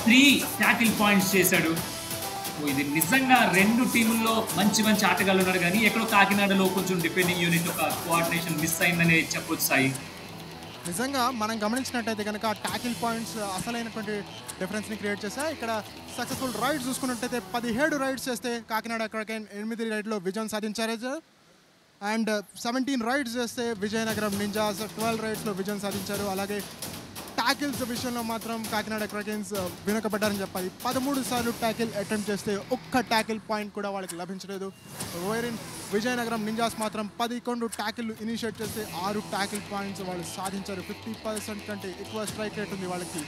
3 ట్యాకిల్ పాయింట్స్ చేశాడు. ఇది నిజంగా రెండు టీముల్లో మంచి ఆటగాళ్ళు ఉన్నారు, కానీ ఎక్కడో కాకినాడలో కొంచెం డిఫెండింగ్ యూనిట్ ఒక కోఆర్డినేషన్ మిస్ అయిందని చెప్పొచ్చు సాయి. నిజంగా మనం గమనించినట్టయితే కనుక ట్యాకిల్ పాయింట్స్ అసలైనటువంటి డిఫరెన్స్ని క్రియేట్ చేశాయి. ఇక్కడ సక్సెస్ఫుల్ రైడ్స్ చూసుకున్నట్టయితే 17 రైడ్స్ చేస్తే కాకినాడ క్రకెన్ 8 రైడ్లో విజయం సాధించారు. అండ్ 17 రైడ్స్ చేస్తే విజయనగరం నింజాస్ 12 రైడ్స్లో విజయం సాధించారు. అలాగే ట్యాకిల్స్ విషయంలో మాత్రం కాకినాడ క్రకెన్స్ వెనుకబడ్డారని చెప్పాలి. 13 సార్లు ట్యాకిల్ అటెంప్ట్ చేస్తే ఒక్క ట్యాకిల్ పాయింట్ కూడా వాళ్ళకి లభించలేదు. వేరిన్ విజయనగరం నింజాస్ మాత్రం 11 ట్యాకిల్ ఇనిషియేట్ చేస్తే 6 ట్యాకిల్ పాయింట్స్ వాళ్ళు సాధించారు. 50% కంటే ఎక్కువ స్ట్రైక్ రేట్ ఉంది వాళ్ళకి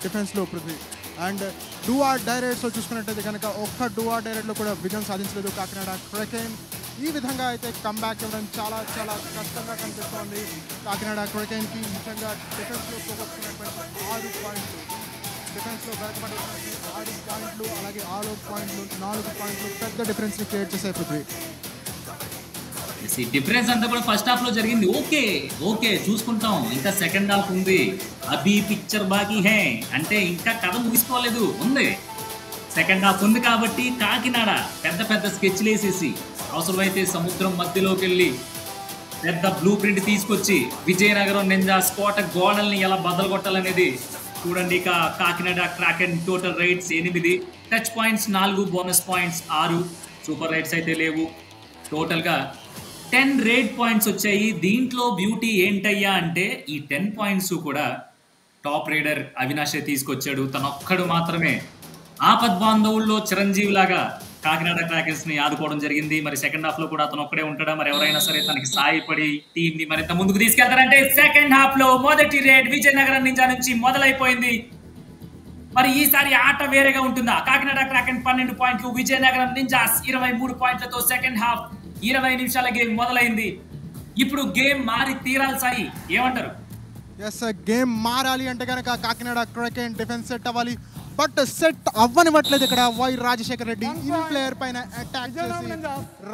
డిఫెన్స్లో Prithvi. And do or die రేట్స్లో చూసుకున్నట్టయితే కనుక ఒక్క డూ ఆర్ డై రేట్లో కూడా విజయం సాధించలేదు కాకినాడ క్రకెన్. ఈ విధంగా అయితే కంబ్యాక్ ఇవ్వడం చాలా కష్టంగా కనిపిస్తోంది కాకినాడ క్రకెన్కి. ముఖ్యంగా డిఫెన్స్లో పోగొట్టుకున్నటువంటి 6 పాయింట్లు, డిఫెన్స్లో వెనకబడినటువంటి 6 పాయింట్లు, అలాగే ఆల్ అవుట్ పాయింట్లు 4 పాయింట్లు పెద్ద డిఫరెన్స్ని క్రియేట్ చేశాయి పృథ్వీ. డిఫరెన్స్ అంతా కూడా ఫస్ట్ హాఫ్ లో జరిగింది. ఓకే చూసుకుంటాం, ఇంకా సెకండ్ హాఫ్ ఉంది. అభి పిక్చర్ బాకీ హే అంటే ఇంకా కథ ముగిసుకోలేదు, ఉంది సెకండ్ హాఫ్ ఉంది. కాబట్టి కాకినాడ పెద్ద స్కెచ్లు వేసేసి అవసరమైతే సముద్రం మధ్యలోకి వెళ్ళి పెద్ద బ్లూ ప్రింట్ తీసుకొచ్చి విజయనగరం నింజాస్ కోట గోడల్ని ఎలా బద్దలు కొట్టాలనేది చూడండి. ఇక Kakinada Kraken total rights 8, touch points 4, bonus points 6, super rights అయితే లేవు. టోటల్గా 10 రేట్ పాయింట్స్ వచ్చాయి. దీంట్లో బ్యూటీ ఏంటయ్యా అంటే ఈ 10 పాయింట్స్ కూడా టాప్ రైడర్ అవినాషే తీసుకొచ్చాడు. తనొక్కడు మాత్రమే ఆపద్బాంధవుల్లో చిరంజీవి లాగా కాకినాడ క్రాకెన్స్ ని ఆదుకోవడం జరిగింది. మరి సెకండ్ హాఫ్ లో కూడా అతను ఒక్కడే ఉంటాడా, మరి ఎవరైనా సరే తనకి సాయపడి టీం ని మరింత ముందుకు తీసుకెళ్తారంటే సెకండ్ హాఫ్ లో మొదటి రేట్ విజయనగరం నింజా నుంచి మొదలైపోయింది. మరి ఈసారి ఆట వేరేగా ఉంటుందా? కాకినాడ క్రాకెన్ 12 పాయింట్లు, విజయనగరం నింజాస్ 23 పాయింట్లతో సెకండ్ హాఫ్ 20 నిమిషాల గేమ్ మొదలైంది. ఇప్పుడు గేమ్ మారి తీరాలి సాయి, ఏమంటారు? ఎస్, గేమ్ మారాలి అంటే కనుక కాకినాడ క్రకెన్ డిఫెన్స్ సెట్ అవ్వాలి. బట్ సెట్ అవ్వనివ్వట్లేదు ఇక్కడ Y Rajasekhar Reddy. In player పైన అటాక్ చేసి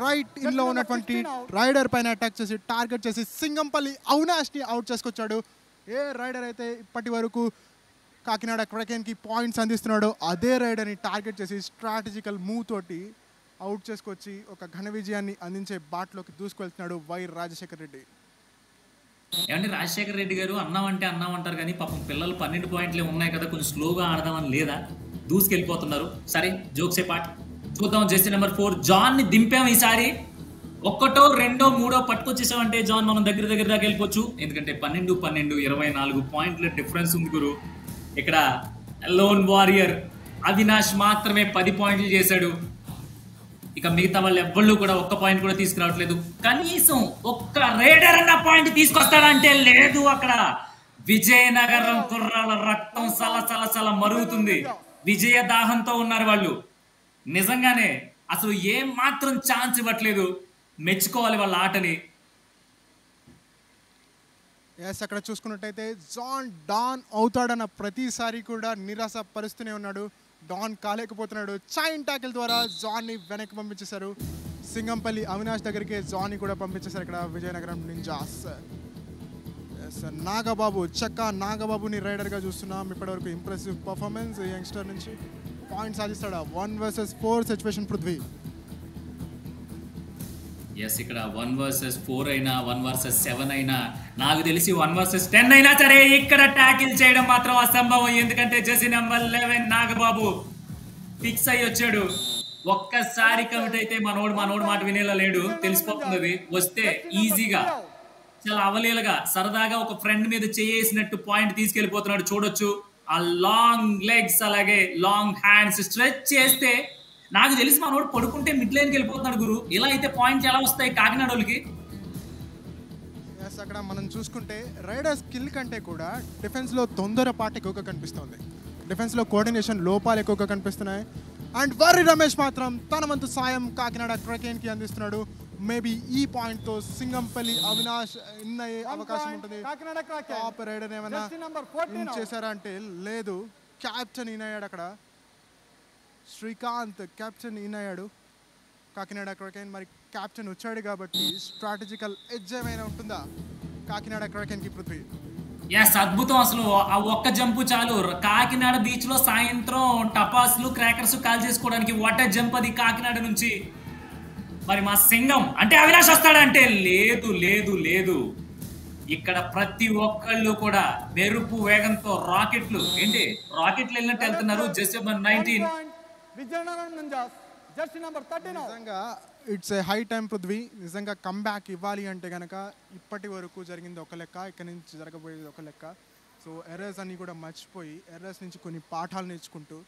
రైట్ ఇన్ లో ఉన్నటువంటి రైడర్ పైన అటాక్ చేసి టార్గెట్ చేసి సింగంపల్లి అవినాష్ ని అవుట్ చేసుకొచ్చాడు. ఏ రైడర్ అయితే ఇప్పటి వరకు కాకినాడ క్రకెన్కి పాయింట్స్ అందిస్తున్నాడో అదే రైడర్ని టార్గెట్ చేసి స్ట్రాటజికల్ మూవ్ తోటి అవుట్ చేసుకొచ్చి ఒక ఘన విజయాన్ని అందించే బాట్లోకి దూసుకెళ్తున్నాడు వై రాజశేఖర్ రెడ్డి. ఏమంటే రాజశేఖర్ రెడ్డి గారు అన్నామంటారు కానీ పాపం పిల్లలు 12 పాయింట్లే ఉన్నాయి కదా, కొంచెం స్లోగా ఆడదామని లేదా, దూసుకెళ్ళిపోతున్నారు. సరే జోక్సే పార్ట్ చూద్దాం. జెర్సీ నెంబర్ 4 జాన్ ని దింపాం. ఈసారి 1, 2, 3 పట్టుకొచ్చేసామంటే జాన్ మనం దగ్గర దాకా వెళ్ళిపోవచ్చు. ఎందుకంటే 12, 24 పాయింట్ల డిఫరెన్స్ ఉంది గురు. ఇక్కడ లోన్ వారియర్ అవినాష్ మాత్రమే 10 పాయింట్లు చేశాడు. ఇక మిగతా వాళ్ళు ఎవ్వళ్ళు కూడా 1 పాయింట్ కూడా తీసుకురావట్లేదు. కనీసం ఒక్క రైడర్ అన్న పాయింట్ తీసుకొస్తాడంటే లేదు. అక్కడ విజయనగరం కుర్రాల రక్తం సల మరుగుతుంది. విజయ దాహంతో ఉన్నారు వాళ్ళు. నిజంగానే అసలు ఏం మాత్రం ఛాన్స్ ఇవ్వట్లేదు. మెచ్చుకోవాలి వాళ్ళ ఆటని. ఎస్, అక్కడ చూసుకున్నట్టయితే జాన్ డాన్ అవుతాడన్న ప్రతిసారి కూడా నిరాశ పరుస్తూనే ఉన్నాడు. డాన్ కాలేకపోతున్నాడు. చైన్ టాకిల్ ద్వారా జాన్ని వెనక్కి పంపించేశారు. సింగంపల్లి అవినాష్ దగ్గరికి జాన్ని కూడా పంపించేశారు ఇక్కడ విజయనగరం నింజాస్. ఎస్, నాగబాబు చక్కా నాగబాబుని రైడర్గా చూస్తున్నాం. ఇప్పటివరకు ఇంప్రెసివ్ పర్ఫార్మెన్స్ యంగ్స్టర్ నుంచి. పాయింట్ సాధిస్తాడా? 1 vs 4 సిచ్యువేషన్ పృథ్వీ. ఎస్, ఇక్కడ 1 vs 4 అయినా 1 vs 7 అయినా నాకు తెలిసి 1 vs 10 అయినా సరే ఇక్కడ ట్యాకిల్ చేయడం మాత్రం అసంభవం. ఎందుకంటే జెర్సీ నెంబర్ 11 నాగబాబు ఫిక్స్ అయ్యి వచ్చాడు. ఒక్కసారి కమిట్ అయితే మనోడు మాట వినేలా లేడు. తెలిసిపోతుంది వస్తే ఈజీగా చాలా అవలీలగా సరదాగా ఒక ఫ్రెండ్ మీద చేసినట్టు పాయింట్ తీసుకెళ్లిపోతున్నాడు. చూడొచ్చు ఆ లాంగ్ లెగ్స్ అలాగే లాంగ్ హ్యాండ్స్ స్ట్రెచ్ చేస్తే నాకు తెలిసి మనోడు పడుకుంటే మిడ్ లైన్కి వెళ్ళిపోతున్నాడు గురు. ఇలా అయితే పాయింట్స్ ఎలా వస్తాయి కాకినాడ వాళ్ళకి? అక్కడ మనం చూసుకుంటే రైడర్ స్కిల్ కంటే కూడా డిఫెన్స్లో తొందరపాటు ఎక్కువగా కనిపిస్తుంది. డిఫెన్స్లో కోఆర్డినేషన్ లోపాలు ఎక్కువగా కనిపిస్తున్నాయి. అండ్ వర్రి రమేష్ మాత్రం తన వంతు సాయం కాకినాడ క్రకెన్కి అందిస్తున్నాడు. మేబీ ఈ పాయింట్తో సింగంపల్లి అవినాష్ ఇన్ అయ్యే అవకాశం ఉంటుంది. టాప్ రైడర్ ఏమైనా చేశారా అంటే లేదు. క్యాప్టెన్ ఇన్ అయ్యాడు అక్కడ. శ్రీకాంత్ క్యాప్టెన్ ఇన్ అయ్యాడు కాకినాడ క్రకెన్. మరి క్యాప్టెన్ వచ్చాడు కాబట్టి స్ట్రాటజికల్ ఎడ్జ్ ఏమైనా ఉంటుందా కాకినాడ క్రకెన్కి పృథ్వీ? ఎస్, అద్భుతం. అసలు ఆ ఒక్క జంపు చాలు. కాకినాడ బీచ్ లో సాయంత్రం టపాసులు క్రాకర్స్ కాల్ చేసుకోవడానికి వాటర్ జంప్ అది కాకినాడ నుంచి. మరి మా సింగం అంటే అవినాష్ వస్తాడంటే లేదు లేదు లేదు. ఇక్కడ ప్రతి ఒక్కళ్ళు కూడా మెరుపు వేగంతో రాకెట్లు వెళ్ళినట్టు వెళ్తున్నారు. జెర్సీ నెంబర్ 19 నిజంగా it's a high time Prithvi. నిజంగా కమ్బ్యాక్ ఇవ్వాలి అంటే కనుక ఇప్పటి వరకు జరిగింది ఒక లెక్క, ఇక్కడి నుంచి జరగబోయేది ఒక లెక్క. సో ఎర్రర్స్ అన్ని కూడా మర్చిపోయి ఎర్రర్స్ నుంచి కొన్ని పాఠాలు నేర్చుకుంటూ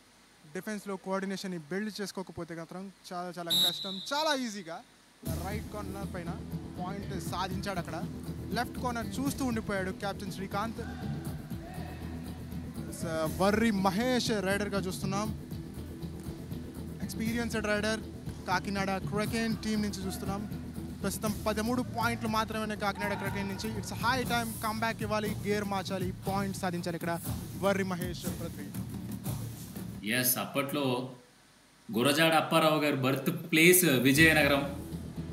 డిఫెన్స్లో కోఆర్డినేషన్ని బిల్డ్ చేసుకోకపోతే మాత్రం చాలా చాలా కష్టం. చాలా ఈజీగా రైట్ కార్నర్ పైన పాయింట్ సాధించాడు. అక్కడ లెఫ్ట్ కార్నర్ చూస్తూ ఉండిపోయాడు కెప్టెన్ శ్రీకాంత్. వర్రి మహేష్ రైడర్గా చూస్తున్నాం. ఎక్స్పీరియన్స్డ్ రైడర్ కాకినాడ క్రకెన్ టీం నుంచి చూస్తున్నాం. ప్రస్తుతం 13 పాయింట్లు మాత్రమే కాకినాడ క్రకెన్ నుంచి. ఇట్స్ హై టైం కమ్బ్యాక్ ఇవ్వాలి, గేర్ మార్చాలి, పాయింట్ సాధించాలి ఇక్కడ వర్రి మహేష్ పృథ్వీ. ఎస్, అప్పట్లో గురజాడ అప్పారావు గారు బర్త్ ప్లేస్ విజయనగరం.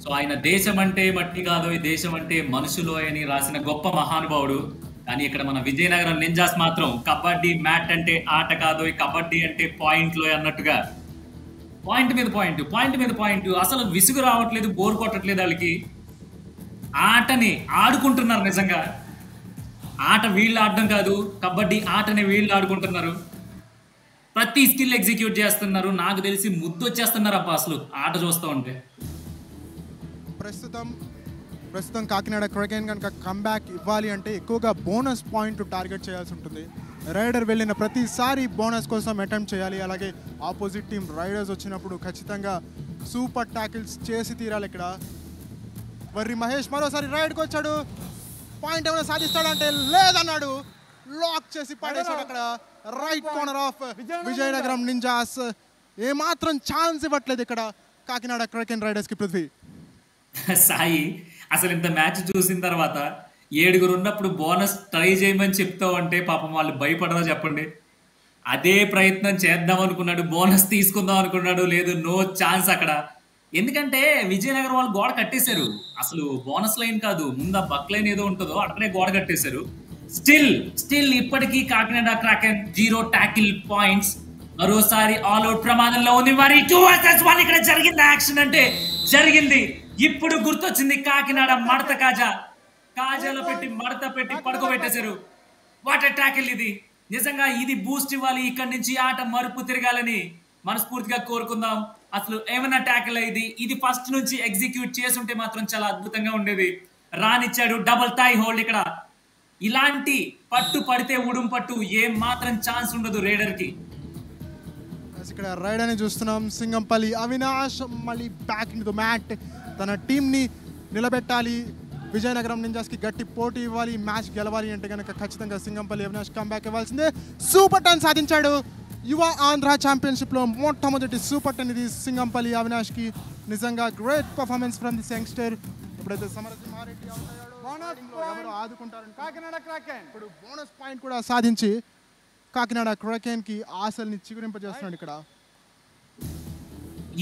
సో ఆయన దేశం అంటే మట్టి కాదు, ఈ దేశం అంటే మనుషులు అని రాసిన గొప్ప మహానుభావుడు. కానీ ఇక్కడ మన విజయనగరం నింజాస్ మాత్రం కబడ్డీ మ్యాట్ అంటే ఆట కాదు, ఈ కబడ్డీ అంటే పాయింట్లు అన్నట్టుగా పాయింట్ మీద పాయింట్ అసలు విసుగు రావట్లేదు, బోర్ కొట్టట్లేదు. వాళ్ళకి ఆటని ఆడుకుంటున్నారు. నిజంగా ఆట వీళ్ళు ఆడడం కాదు, కబడ్డీ ఆటని వీళ్ళు ఆడుకుంటున్నారు. ప్రతి స్కిల్ ఎగ్జిక్యూట్ చేస్తున్నారు. నాకు తెలిసి ముద్దు వచ్చేస్తున్నారు అబ్బా అసలు ఆట చూస్తూ ఉంటే. ప్రస్తుతం కాకినాడ క్రకెన్ కనుక కమ్బ్యాక్ ఇవ్వాలి అంటే ఎక్కువగా బోనస్ పాయింట్ టార్గెట్ చేయాల్సి ఉంటుంది. రైడర్ వెళ్ళిన ప్రతిసారి బోనస్ కోసం అటెంప్ట్ చేయాలి. అలాగే ఆపోజిట్ టీం రైడర్స్ వచ్చినప్పుడు ఖచ్చితంగా సూపర్ ట్యాకిల్స్ చేసి తీరాలి. ఇక్కడ వర్రి మహేష్ మరోసారి రైడ్కి వచ్చాడు. పాయింట్ ఏమైనా సాధిస్తాడంటే లేదన్నాడు. లాక్ చేసి పడేశాడు అక్కడ. Right corner of Vizianagaram ninjas. ఏమాత్రం ఛాన్స్ ఇవ్వట్లేదు ఇక్కడ కాకినాడ క్రకెన్ రైడర్స్కి పృథ్వీ. సాయి అసలు ఇంత మ్యాచ్ చూసిన తర్వాత 7 ఉన్నప్పుడు బోనస్ ట్రై చేయమని చెప్తావు అంటే పాపం వాళ్ళు భయపడదా చెప్పండి? అదే ప్రయత్నం చేద్దాం అనుకున్నాడు, బోనస్ తీసుకుందాం అనుకున్నాడు. లేదు, నో ఛాన్స్ అక్కడ. ఎందుకంటే విజయనగరం వాళ్ళు గోడ కట్టేశారు. అసలు బోనస్ లైన్ కాదు, ముందు ఆ బక్ లైన్ ఏదో ఉంటుందో అక్కడే గోడ కట్టేశారు. స్టిల్ ఇప్పటికీ కాకినాడ క్రాకెన్ 0 టాకిల్ పాయింట్స్. మరోసారి ఆల్ అవుట్ ప్రమాదంలో ఉంది. మరి 2 vs 1 ఇక్కడ జరిగింది యాక్షన్ అంటే జరిగింది. ఇప్పుడు గుర్తొచ్చింది కాకినాడ మడత కాజాలో పెట్టి మడత పెట్టి పడుకోబెట్టేశారు. వాట్ ఎ టాకిల్ ఇది. నిజంగా ఇది బూస్ట్ ఇవ్వాలి. ఇక్కడి నుంచి ఆట మరుపు తిరగాలని మనస్ఫూర్తిగా కోరుకుందాం. అసలు ఏమన్నా టాకిల్ అయింది, ఇది ఫస్ట్ నుంచి ఎగ్జిక్యూట్ చేసుంటే మాత్రం చాలా అద్భుతంగా ఉండేది. రానిచ్చాడు, డబుల్ థై హోల్డ్. ఇక్కడ ఇలాంటి పట్టు పడితే ఉడుం పట్టు, ఏం మాత్రం ఛాన్స్ ఉండదు రైడర్ కి. ఇక్కడ రైడర్ ని చూస్తున్నాం. సింగంపల్లి అవినాష్ మళ్ళీ back in to the mat. తన టీంని నిలబెట్టాలి. విజయనగరం నింజాస్కి గట్టి పోటీ ఇవ్వాలి. మ్యాచ్ గెలవాలి అంటే కనుక ఖచ్చితంగా సింగంపల్లి అవినాష్ కంబ్యాక్ ఇవ్వాల్సిందే. సూపర్ టర్న్ సాధించాడు. యువ ఆంధ్ర ఛాంపియన్షిప్లో మొట్టమొదటి సూపర్ 10 ఇది సింగంపల్లి అవినాష్కి. నిజంగా great performance from the youngster. ఇప్పుడైతే సమరసింహారెడ్డి అవుట్ అయ్యాడు. ఎవరు ఆదుకుంటారని కాకినాడ క్రాకెన్ ఇప్పుడు బోనస్ పాయింట్ కూడా సాధించి కాకినాడ క్రాకెన్కి ఆశల్ని చిగురింపజేస్తున్నాడు ఇక్కడ.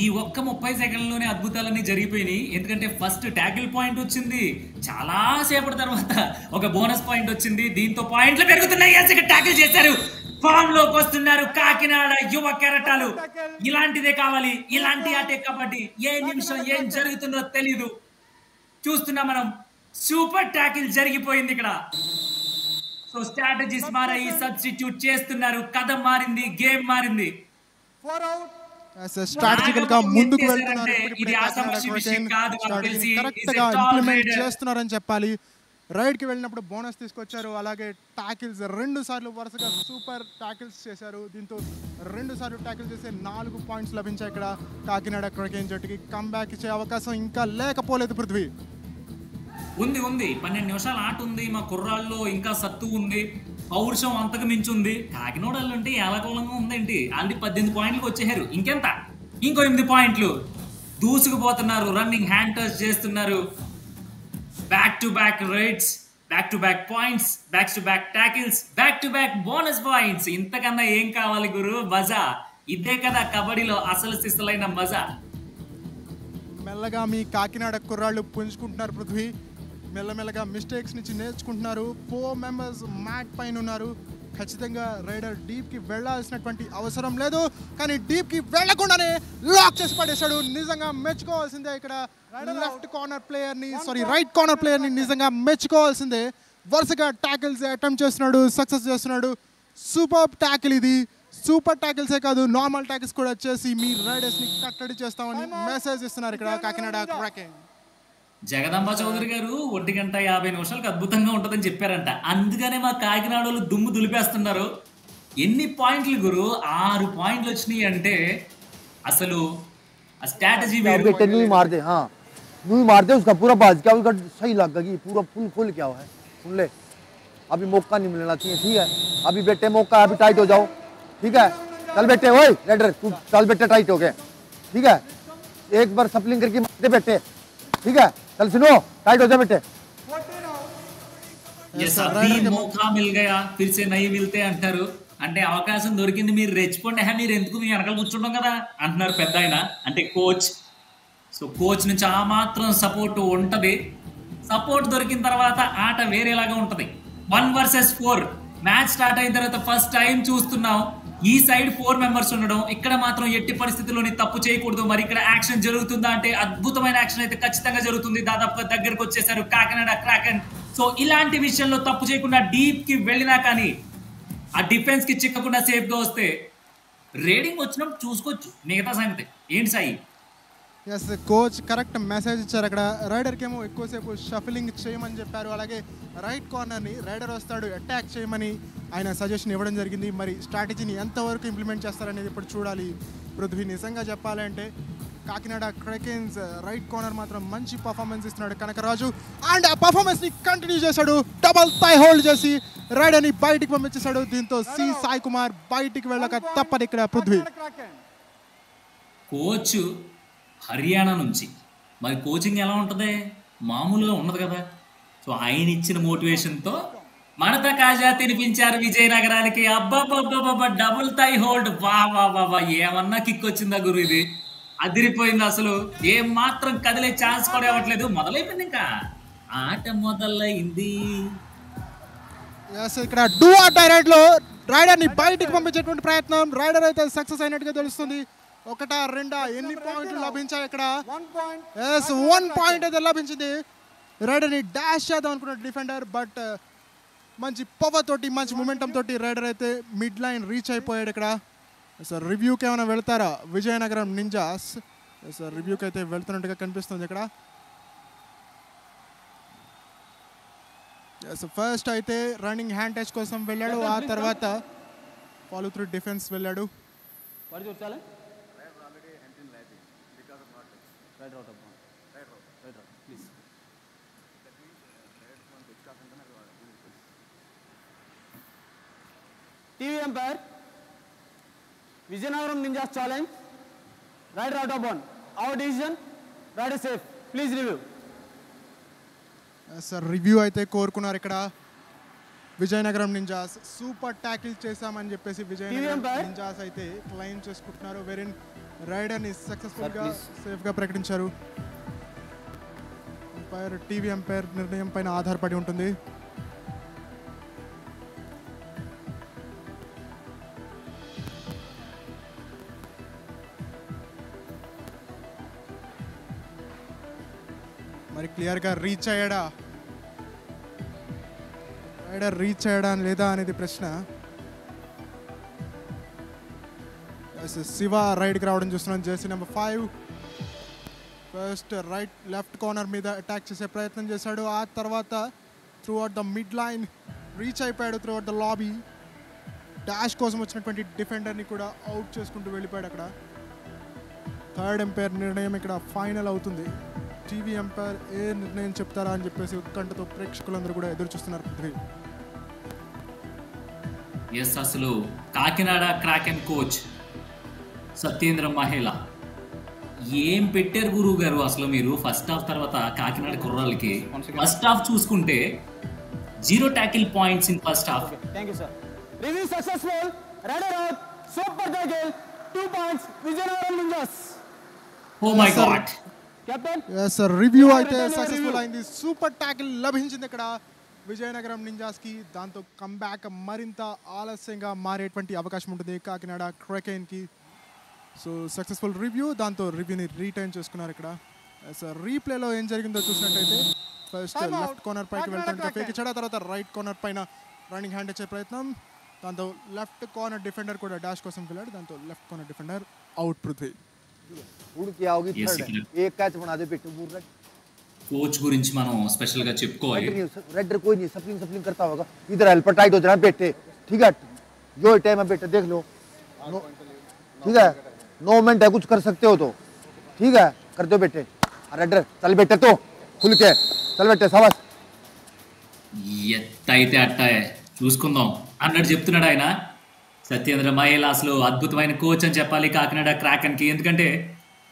ఈ ఒక్క 30 సెకండ్లోనే అద్భుతాలన్నీ జరిగిపోయినాయి. ఎందుకంటే ఫస్ట్ ట్యాకిల్ పాయింట్ వచ్చింది, చాలా సేపటి తర్వాత ఒక బోనస్ పాయింట్ వచ్చింది, దీంతో పాయింట్లు పెరుగుతున్నాయి. ట్యాకిల్ చేశారు, ఫామ్ లోకి వస్తున్నారు కాకినాడ యువ కెరటాలు. ఇలాంటిదే కావాలి, ఇలాంటి ఆటే కబడ్డీ. ఏ నిమిషం ఏం జరుగుతుందో తెలీదు. చూస్తున్నాం మనం, సూపర్ ట్యాకిల్ జరిగిపోయింది ఇక్కడ. సో స్ట్రాటజీస్ మారాయి, సబ్స్టిట్యూట్ చేస్తున్నారు, కథ మారింది, గేమ్ మారింది. స్ట్రాటజికల్ గా ముందుకు వెళ్తున్నారు. కరెక్ట్ గా ఇంప్లిమెంట్ చేస్తున్నారని చెప్పాలి. రైడ్ కి వెళ్ళినప్పుడు బోనస్ తీసుకొచ్చారు, అలాగే టాకిల్స్ 2 సార్లు వరుసగా సూపర్ టాకిల్స్ చేశారు. దీంతో 2 సార్లు టాకిల్ చేసే 4 పాయింట్స్ లభించాయి ఇక్కడ కాకినాడ క్రాకెన్ జట్టుకి. కమ్బ్యాక్ ఇచ్చే అవకాశం ఇంకా లేకపోలేదు పృథ్వీ. ఉంది 12 నిమిషాల ఆట ఉంది. మా కుర్రాళ్ళు ఇంకా సత్తు ఉంది, పౌరుషం అంతకు మించి ఉంది. కాకినాడ అంటే ఏలకోలంగా ఉందేంటి, ఆల్రెడీ 18 పాయింట్లకు వచ్చేసారు. ఇంకెంత, ఇంకో 8 పాయింట్లు. దూసుకుపోతున్నారు, రన్నింగ్ హ్యాండ్ టచ్ చేస్తున్నారు. Back to back rides, back to back points, back to back tackles, back to back bonus points. ఇంతకన్నా ఏం కావాలి గురు? మజా ఇదే కదా కబడ్డీలో అసలు సిసలైన మజా. మెల్లగా మీ కాకినాడ కుర్రాళ్ళు పుంజుకుంటున్నారు పృథ్వీ. మెల్లమెల్లగా మిస్టేక్స్ నుంచి నేర్చుకుంటున్నారు. 4 మెంబర్స్ మ్యాట్ పైన ఉన్నారు. ఖచ్చితంగా రైడర్ డీప్కి వెళ్ళాల్సినటువంటి అవసరం లేదు, కానీ డీప్కి వెళ్లకుండానే లాక్ చేసి పడేశాడు. నిజంగా మెచ్చుకోవాల్సిందే ఇక్కడ రైట్ కార్నర్ ప్లేయర్ని నిజంగా మెచ్చుకోవాల్సిందే. వరుసగా ట్యాకిల్స్ అటెంప్ట్ చేస్తున్నాడు, సక్సెస్ చేస్తున్నాడు. సూపర్ ట్యాకిల్ ఇది. సూపర్ ట్యాకిల్సే కాదు, నార్మల్ ట్యాకిల్స్ కూడా చేసి మీ రైడర్స్ని కట్టడి చేస్తామని మెసేజ్ ఇస్తున్నారు ఇక్కడ కాకినాడ క్రాకెన్. జగదాంబ చౌదరి గారు 1:50 అద్భుతంగా ఉంటుందని చెప్పారంట. అందుకనే మా కాకినాడ వాళ్ళు దుమ్ము దులిపేస్తున్నారు. ఎన్ని పాయింట్లు గురు? 6 పాయింట్లు వచ్చినాయి అంటే అసలు ఆ స్ట్రాటజీ मार दे उसका पूरा बाज क्या उसका सही लग गई पूरा फुल क्या है सुन ले अभी मौका नहीं मिलना चाहिए ठीक है अभी बेटे मौका अभी टाइट हो जाओ ठीक है चल बेटे ओए रेडर तू चल बेटे टाइट हो गए ठीक है एक बार सपलिंग करके मार दे बेटे ठीक है चल सुनो टाइट हो जाए बेटे మౌకా మిల్ గయా ఫిర్ సే నహీ మిల్తే అంటారు. అంటే అవకాశం దొరికింది, మీరు రెచ్చిపోండి, మీరు ఎందుకు మీ వెనకాల కూర్చుంటాం కదా అంటున్నారు పెద్ద ఆయన, అంటే కోచ్. సో కోచ్ నుంచి ఆ మాత్రం సపోర్ట్ ఉంటది. సపోర్ట్ దొరికిన తర్వాత ఆట వేరేలాగా ఉంటది. 1 vs 4 మ్యాచ్ స్టార్ట్ అయిన తర్వాత ఫస్ట్ టైం చూస్తున్నాం ఈ సైడ్ 4 మెంబర్స్ ఉండడం. ఇక్కడ మాత్రం ఎట్టి పరిస్థితుల్లోని తప్పు చేయకూడదు. మరి ఇక్కడ యాక్షన్ జరుగుతుందా అంటే అద్భుతమైన యాక్షన్ అయితే ఖచ్చితంగా జరుగుతుంది. దాదాపుగా దగ్గరకు వచ్చేసారు కాకినాడ క్రాకెన్. సో ఇలాంటి విషయంలో తప్పు చేయకుండా డీప్ కి వెళ్ళినా కానీ ఆ డిఫెన్స్ కి చిక్కకుండా సేఫ్ గా వస్తే రేడింగ్ వచ్చినప్పుడు చూసుకోవచ్చు మిగతా సంగతి. ఏంటి Sai? Yes, coach correct message ఇచ్చారు అక్కడ. రైడర్కి ఏమో ఎక్కువసేపు షఫలింగ్ చేయమని చెప్పారు, అలాగే రైట్ కార్నర్ని రైడర్ వస్తాడు అటాక్ చేయమని ఆయన సజెషన్ ఇవ్వడం జరిగింది. మరి స్ట్రాటజీని ఎంతవరకు ఇంప్లిమెంట్ చేస్తారనేది ఇప్పుడు చూడాలి. పృథ్వీ నిజంగా చెప్పాలంటే కాకినాడ క్రాకెన్స్ రైట్ కార్నర్ మాత్రం మంచి పర్ఫార్మెన్స్ ఇస్తున్నాడు కనకరాజు. అండ్ ఆ పర్ఫార్మెన్స్ని కంటిన్యూ చేశాడు, డబల్ థై హోల్డ్ చేసి రైడర్ని బయటికి పంపించేశాడు. దీంతో సి సాయి కుమార్ బయటికి వెళ్ళక తప్పదు ఇక్కడ పృథ్వీ. కోచ్ హర్యానా నుంచి, మరి కోచింగ్ ఎలా ఉంటుంది? మామూలుగా ఉండదు కదా. సో ఆయన ఇచ్చిన మోటివేషన్తో మడత కాజా తినిపించారు విజయనగరానికి. అబ్బాబ్బాబ్బా డబుల్ థై హోల్డ్, వా వా వా వా, ఏమన్నా కిక్ వచ్చిందా గురు? ఇది అదిరిపోయింది. అసలు ఏం మాత్రం కదిలే ఛాన్స్ కూడా ఇవ్వట్లేదు. మొదలైపోయింది, ఇంకా ఆట మొదలైంది. ఇక్కడ డూ ఆర్ డై రైడ్ లో రైడర్ ని బయటికి పంపించేటువంటి ప్రయత్నం. రైడర్ అయితే సక్సెస్ అయినట్టుగా తెలుస్తుంది. 1 2 ఎన్ని పాయింట్లు లభించాయి ఇక్కడ? 1 పాయింట్ అయితే లభించింది. రైడర్ ని డాష్ చేద్దాం అనుకున్న డిఫెండర్, బట్ మంచి పవర్ తోటి మంచి మొమెంటం తోటి రైడర్ అయితే మిడ్ లైన్ రీచ్ అయిపోయాడు ఇక్కడ. సార్ రివ్యూకి ఏమైనా వెళ్తారా విజయనగరం నింజాస్? సార్ రివ్యూకి అయితే వెళ్తున్నట్టుగా కనిపిస్తుంది ఇక్కడ. ఫస్ట్ అయితే రన్నింగ్ హ్యాండ్ టచ్ కోసం వెళ్ళాడు, ఆ తర్వాత ఫాలో త్రూ డిఫెన్స్ వెళ్ళాడు. TV umpire Vijayanagaram Ninjas challenge. Rider out of bound. Our decision. Rider safe. Please review. Sir review అయితే కోరుకున్నారు ఇక్కడ. విజయనగరం నింజాస్ సూపర్ ట్యాకిల్ చేశామని చెప్పేసి విజయనగరం నింజాస్ అయితే క్లెయిమ్ చేసుకుంటున్నారు. వెరిన్ రైడర్ని సక్సెస్ఫుల్గా సేఫ్గా ప్రకటించారు. అంపైర్ టీవీ అంపైర్ నిర్ణయం పైన ఆధారపడి ఉంటుంది. మరి క్లియర్గా రీచ్ అయ్యాడా, రైడర్ రీచ్ అయ్యాడా లేదా అనేది ప్రశ్న. శివ రైడ్కి రావడం చూస్తున్నాం. Jersey number 5 first right left corner మీద అటాక్ చేసే ప్రయత్నం చేశాడు. ఆ తర్వాత through out the mid line reach అయిపోయాడు. Through out the lobby dash కోసం వచ్చినటువంటి డిఫెండర్ని కూడా అవుట్ చేసుకుంటూ వెళ్ళిపోయాడు. అక్కడ థర్డ్ ఎంపైర్ నిర్ణయం ఇక్కడ ఫైనల్ అవుతుంది. టీవీ ఎంపైర్ ఏ నిర్ణయం చెప్తారా అని చెప్పేసి ఉత్కంఠతో ప్రేక్షకులందరూ కూడా ఎదురు చూస్తున్నారు. పృథ్వీ ఎస్, అసలు కాకినాడ క్రాకెన్ కోచ్ సత్యేంద్ర మహేలా ఏం పెట్టారు గురువు గారు అసలు మీరు ఫస్ట్ హాఫ్ తర్వాత కాకినాడ కుర్రాళ్ళకి. ఫస్ట్ హాఫ్ చూసుకుంటే 0 tackle points in first half. Thank you, sir. Review successful. Rider out. Super tackle. 2 points. Vijayanagaram Ninjas. Oh my God. Captain. Yes sir. Review అయితే సక్సెస్ఫుల్ అయింది. సూపర్ ట్యాకిల్ లభించింది ఇక్కడ విజయనగరం నింజాస్కి. దాంతో comeback మరింత ఆలస్యంగా మారేటువంటి అవకాశం ఉంటుంది కాకినాడ క్రాకెన్కి. సో సక్సెస్ఫుల్ రివ్యూ, దాంతో రివ్యూని రీటైన్ చేసుకున్నారు ఇక్కడ. సార్ రీప్లేలో ఏం జరిగిందో చూసినట్టయితే ఫస్ట్ లెఫ్ట్ కార్నర్ పైకి వెళ్తుంటే ఫేక్ ఇచ్చాడు. తర్వాత రైట్ కార్నర్ పైన రన్నింగ్ హ్యాండ్ ఇచ్చే ప్రయత్నం. దాంతో లెఫ్ట్ కార్నర్ డిఫెండర్ కూడా డాష్ కోసం వెళ్ళాడు. దాంతో left corner defender out. Prithvi उड़ के आओगी थर्ड एक कैच बना दे बेटे बूर रेड కోచ్ గురించి మనం స్పెషల్ గా చెప్పుకోవాలి. रेडर कोई नहीं सप्लिंग करता होगा. इधर हेल्पर टाइट हो जाना बेटे, ठीक है जो टाइम है बेटे देख लो, ठीक है 9 मिनट है, कुछ कर सकते हो तो ठीक है कर दो बेटे. रेडर चल बेटे तो खुल के चल बेटे शाबाश. ఎత్తైతే అట్టాయే చూసుకుందాం అన్నట్టు చెప్తున్నాడు ఆయన. సత్యేంద్ర మహేలా అసలు అద్భుతమైన కోచ్ అని చెప్పాలి కాకినాడ క్రాకెన్కి. ఎందుకంటే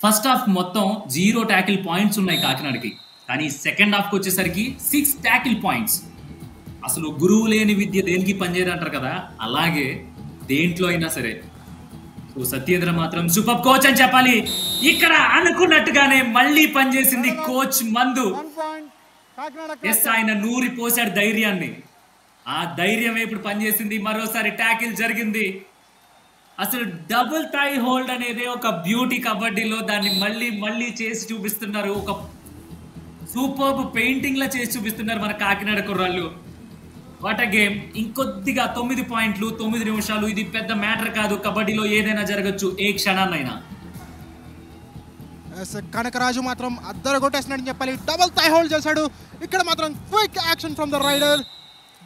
ఫస్ట్ హాఫ్ మొత్తం 0 tackle points ఉన్నాయి కాకినాడకి. కానీ సెకండ్ హాఫ్కి వచ్చేసరికి 6 tackle points. అసలు గురువు లేని విద్య దేనికి పనిచేయదు అంటారు కదా, అలాగే దేంట్లో అయినా సరే సో సత్యేంద్ర మాత్రం సూపర్ కోచ్ అని చెప్పాలి. ఇక్కడ అనుకున్నట్టుగానే మళ్ళీ పనిచేసింది కోచ్ మందు. ఎస్, ఆయన నూరి పోసాడు ధైర్యాన్ని. ఆ ధైర్యం ఇప్పుడు పనిచేసింది. మరోసారి ట్యాకిల్ జరిగింది. అసలు డబుల్ థై హోల్డ్ అనేది ఒక బ్యూటీ కబడ్డీలో. దాన్ని మళ్ళీ చేసి చూపిస్తున్నారు. ఒక సూపర్ పెయింటింగ్ లా చేసి చూపిస్తున్నారు మన కాకినాడ కుర్రాళ్ళు. What a game. ఇంకొద్దిగా 9 పాయింట్లు 9 నిమిషాలు. ఇది పెద్ద మ్యాటర్ కాదు. కబడ్డీలో ఏదైనా జరగచ్చు ఏ క్షణాన్నైనా. కనకరాజు మాత్రం అద్దరు కొట్టేసినట్టు చెప్పాలి. డబుల్ థై హోల్డ్ చేశాడు. ఇక్కడ మాత్రం quick action from the raider.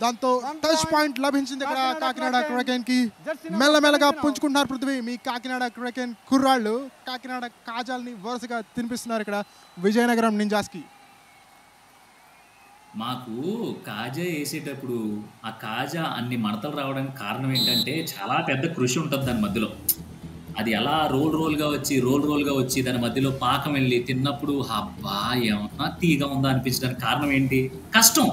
దాంతో టచ్ పాయింట్ లభించింది ఇక్కడ కాకినాడ క్రాకెన్కి. మెల్లమెల్లగా పుంజుకుంటున్నారు పృథ్వీ. మీ కాకినాడ క్రాకెన్ కుర్రాళ్ళు కాకినాడ కాజాల్ని వరుసగా తినిపిస్తున్నారు ఇక్కడ విజయనగరం నింజాస్కి. మాకు కాజా వేసేటప్పుడు ఆ కాజా అన్ని మడతలు రావడానికి కారణం ఏంటంటే చాలా పెద్ద కృషి ఉంటుంది దాని మధ్యలో. అది ఎలా రోల్గా వచ్చి దాని మధ్యలో పాకం వెళ్ళి తిన్నప్పుడు అబ్బా ఏమన్నా తీగా ఉందా అనిపించడానికి కారణం ఏంటి? కష్టం.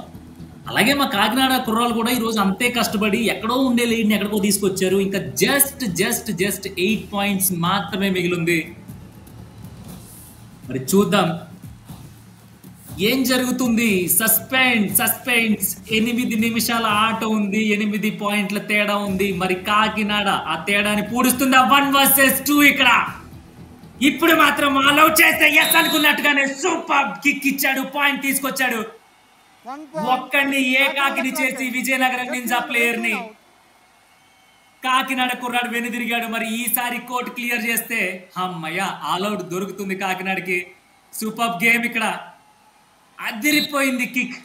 అలాగే మా కాకినాడ కుర్రాలు కూడా ఈరోజు అంతే కష్టపడి ఎక్కడో ఉండే లీడ్ని ఎక్కడికో తీసుకొచ్చారు. ఇంకా జస్ట్ 8 points మాత్రమే మిగిలింది. మరి చూద్దాం ఏం జరుగుతుంది. సస్పెన్స్ 8 నిమిషాల ఆట ఉంది. 8 పాయింట్ల తేడా ఉంది. మరి కాకినాడ ఆ తేడాని పూడుస్తుందా? 1 versus 2. ఇక్కడ ఇప్పుడు మాత్రం ఆల్అౌట్ చేస్తే ఎస్ అనుకున్నట్టుగానే సూపర్ కిక్ ఇచ్చాడు. పాయింట్ తీసుకొచ్చాడు. ఒక్కడిని ఏకాకిని చేసి విజయనగరం నింజా ప్లేయర్ ని కాకినాడ కుర్రాడు వెనుదిరిగాడు. మరి ఈసారి కోర్ట్ క్లియర్ చేస్తే అమ్మయ్య ఆల్అౌట్ దొరుకుతుంది కాకినాడకి. Super game. ఇక్కడ అదిరిపోయింది కిక్.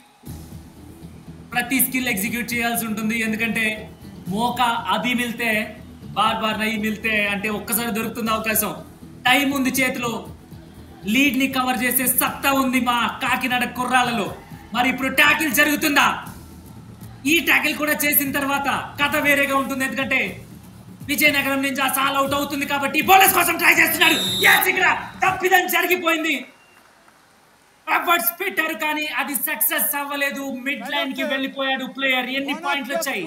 ప్రతి స్కిల్ ఎగ్జిక్యూట్ చేయాల్సి ఉంటుంది. ఎందుకంటే మోకా అభి మిల్తే బార్ నై మిల్తే అంటే ఒక్కసారి దొరుకుతుంది అవకాశం. టైం ఉంది చేతిలో. లీడ్ ని కవర్ చేసే సత్తా ఉంది మా కాకినాడ కుర్రాళ్ళలో. మరి ఇప్పుడు ట్యాకిల్ జరుగుతుందా? ఈ ట్యాకిల్ కూడా చేసిన తర్వాత కథ వేరేగా ఉంటుంది. ఎందుకంటే విజయనగరం నింజాస్ ఆల్ అవుట్ అవుతుంది కాబట్టి బోనస్ కోసం ట్రై చేస్తున్నాడు. yes ఇక్కడ తప్పిదం జరిగిపోయింది. ఎఫర్ట్స్ పెట్టారు కానీ అది సక్సెస్ అవ్వలేదు. మిడ్ లైన్ కి వెళ్ళిపోయాడు ప్లేయర్. ఎన్ని పాయింట్లు వచ్చాయి?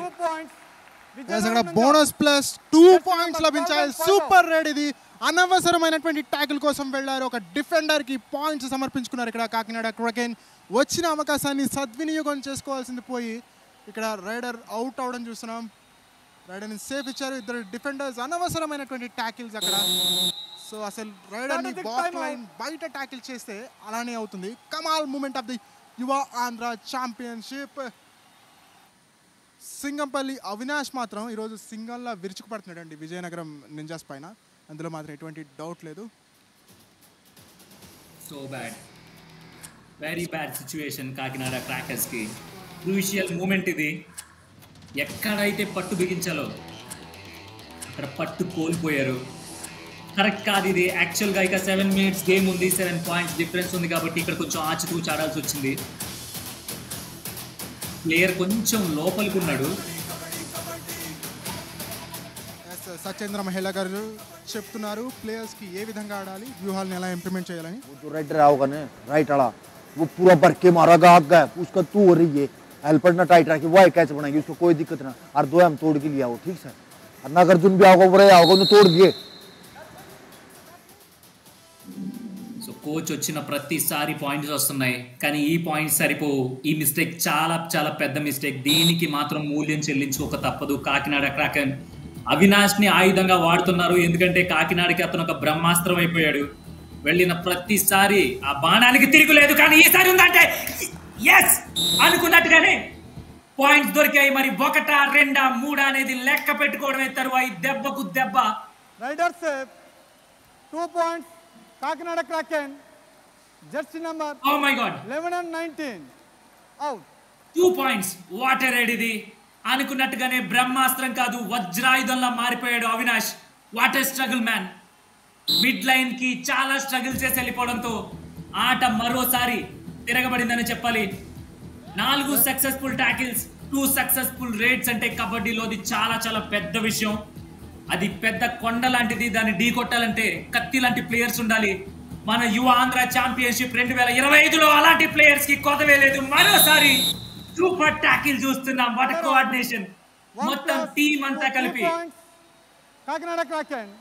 ఇక్కడ బోనస్ ప్లస్ 2 పాయింట్స్ లభించాయి. సూపర్ రేడ్ ఇది. అనవసరమైనటువంటి ట్యాకిల్ కోసం వెళ్ళారు. ఒక డిఫెండర్ కి పాయింట్స్ సమర్పించుకున్నారు. ఇక్కడ కాకినాడ క్రకెన్ వచ్చిన అవకాశాన్ని సద్వినియోగం చేసుకోవాల్సింది పోయి ఇక్కడ రైడర్ అవుట్ అవడం చూస్తున్నాం. రైడర్ని సేఫ్ ఇచ్చారు. ఇద్దరు డిఫెండర్స్ అనవసరమైనటువంటి ట్యాకిల్స్ అక్కడ. సో అసలు రైడర్ని బాక్స్ లైన్ బయట ట్యాకిల్ చేస్తే అలానే అవుతుంది. కమాల్ మూమెంట్ ఆఫ్ ది యువ ఆంధ్ర ఛాంపియన్షిప్. సింగంపల్లి అవినాష్ మాత్రం ఈరోజు సింగల్లా విరుచుకుపడుతున్నాడు అండి విజయనగరం నింజాస్ పైన. అందులో మాత్రం ఎటువంటి డౌట్ లేదు. So bad, very bad situation Kakinada crackers కి. క్రూషియల్ మూమెంట్ ఇది. ఎక్కడైతే పట్టు బిగించాలో అక్కడ పట్టు కోల్పోయారు. కరెక్ట్ కాదు ఇది. యాక్చువల్గా ఇక 7 minutes గేమ్ ఉంది, 7 points డిఫరెన్స్ ఉంది కాబట్టి ఇక్కడ కొంచెం ఆచితూచి ఆడాల్సి వచ్చింది. ప్లేయర్ కొంచెం లోపలికి ఉన్నాడు. సత్యేంద్ర మహిళ గారు చెప్తున్నారు ప్లేయర్స్కి ఏ విధంగా ఆడాలి, వ్యూహాలను ఎలా ఇంప్లిమెంట్ చేయాలని. राइटर आओगा ना राइट आड़ा वो पूरा भर के मारा आग गया उसका तू हो रही है हेल्पर ना टाइट रखी वो कैच बनाएगी उसको कोई दिक्कत ना और 2 हम तोड़ के लिया वो ठीक सर और नागार्जुन भी आओगा वो आओगा उन्हें तोड़ दिए. సో కోచ్ వచ్చిన ప్రతిసారి పాయింట్స్ వస్తున్నాయి కానీ ఈ పాయింట్స్ సరిపోవు. ఈ మిస్టేక్ చాలా చాలా పెద్ద మిస్టేక్. దీనికి మాత్రం మూల్యం చెల్లించుకోక తప్పదు. కాకినాడ క్రాకెన్ అవినాష్ ని ఆయుధంగా వాడుతున్నారు. ఎందుకంటే కాకినాడకి అతను ఒక బ్రహ్మాస్త్రం అయిపోయాడు. వెళ్ళిన ప్రతిసారి ఆ బాణానికి తిరుగులేదు కానీ ఈసారి ఉందంటే ఎస్ అనుకున్నట్టుగానే పాయింట్స్ దొరికాయి. మరి 1, 2, 3 అనేది లెక్క పెట్టుకోవడమే తరువాయి దెబ్బకు దెబ్బ. Raider safe 2 points Kakinada kraken jersey number oh my God 11 and 19 out. 2 points. What a raid ఇది. అనుకున్నట్టుగానే బ్రహ్మాస్త్రం కాదు వజ్రాయుధంలా మారిపోయాడు Avinash. What a struggle man. Mid line కి చాలా స్ట్రగుల్ చేసి వెళ్ళిపోవడంతో ఆట మరోసారి తిరగబడిందని చెప్పాలి. 4 సక్సెస్ఫుల్ టాకిల్స్, 2 సక్సెస్ఫుల్ రేడ్స్ అంటే కబడ్డీలోది చాలా చాలా పెద్ద విషయం. అది పెద్ద కొండ లాంటిది. దాన్ని ఢీ కొట్టాలంటే కత్తి లాంటి ప్లేయర్స్ ఉండాలి. మన యువ ఆంధ్ర ఛాంపియన్షిప్ 2025లో అలాంటి ప్లేయర్స్ కి కొదవే లేదు. మరోసారి సూపర్ టాకిల్ చూస్తున్నాం. What coordination. మొత్తం టీం అంతా కలిపి కాకినాడ క్రాకెన్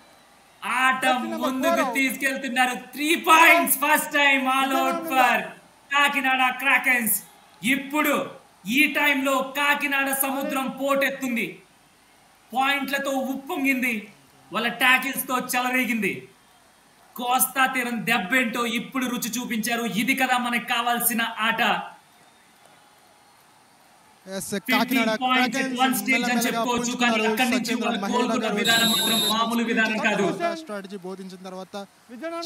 ఆట ముందుకు తీసుకెళ్తున్నారు. 3 points first time all out for Kakinada Krakens. ఇప్పుడు ఈ టైంలో కాకినాడ సముద్రం పోటెత్తుంది. పాయింట్లతో ఉప్పొంగింది. వాళ్ళ టాకిల్స్ తో చెలరేగింది. కోస్తా తీరం దెబ్బేంటో ఇప్పుడు రుచి చూపించారు. ఇది కదా మనకు కావాల్సిన ఆట. కాకినాడ స్ట్రాటజీ బోధించిన తర్వాత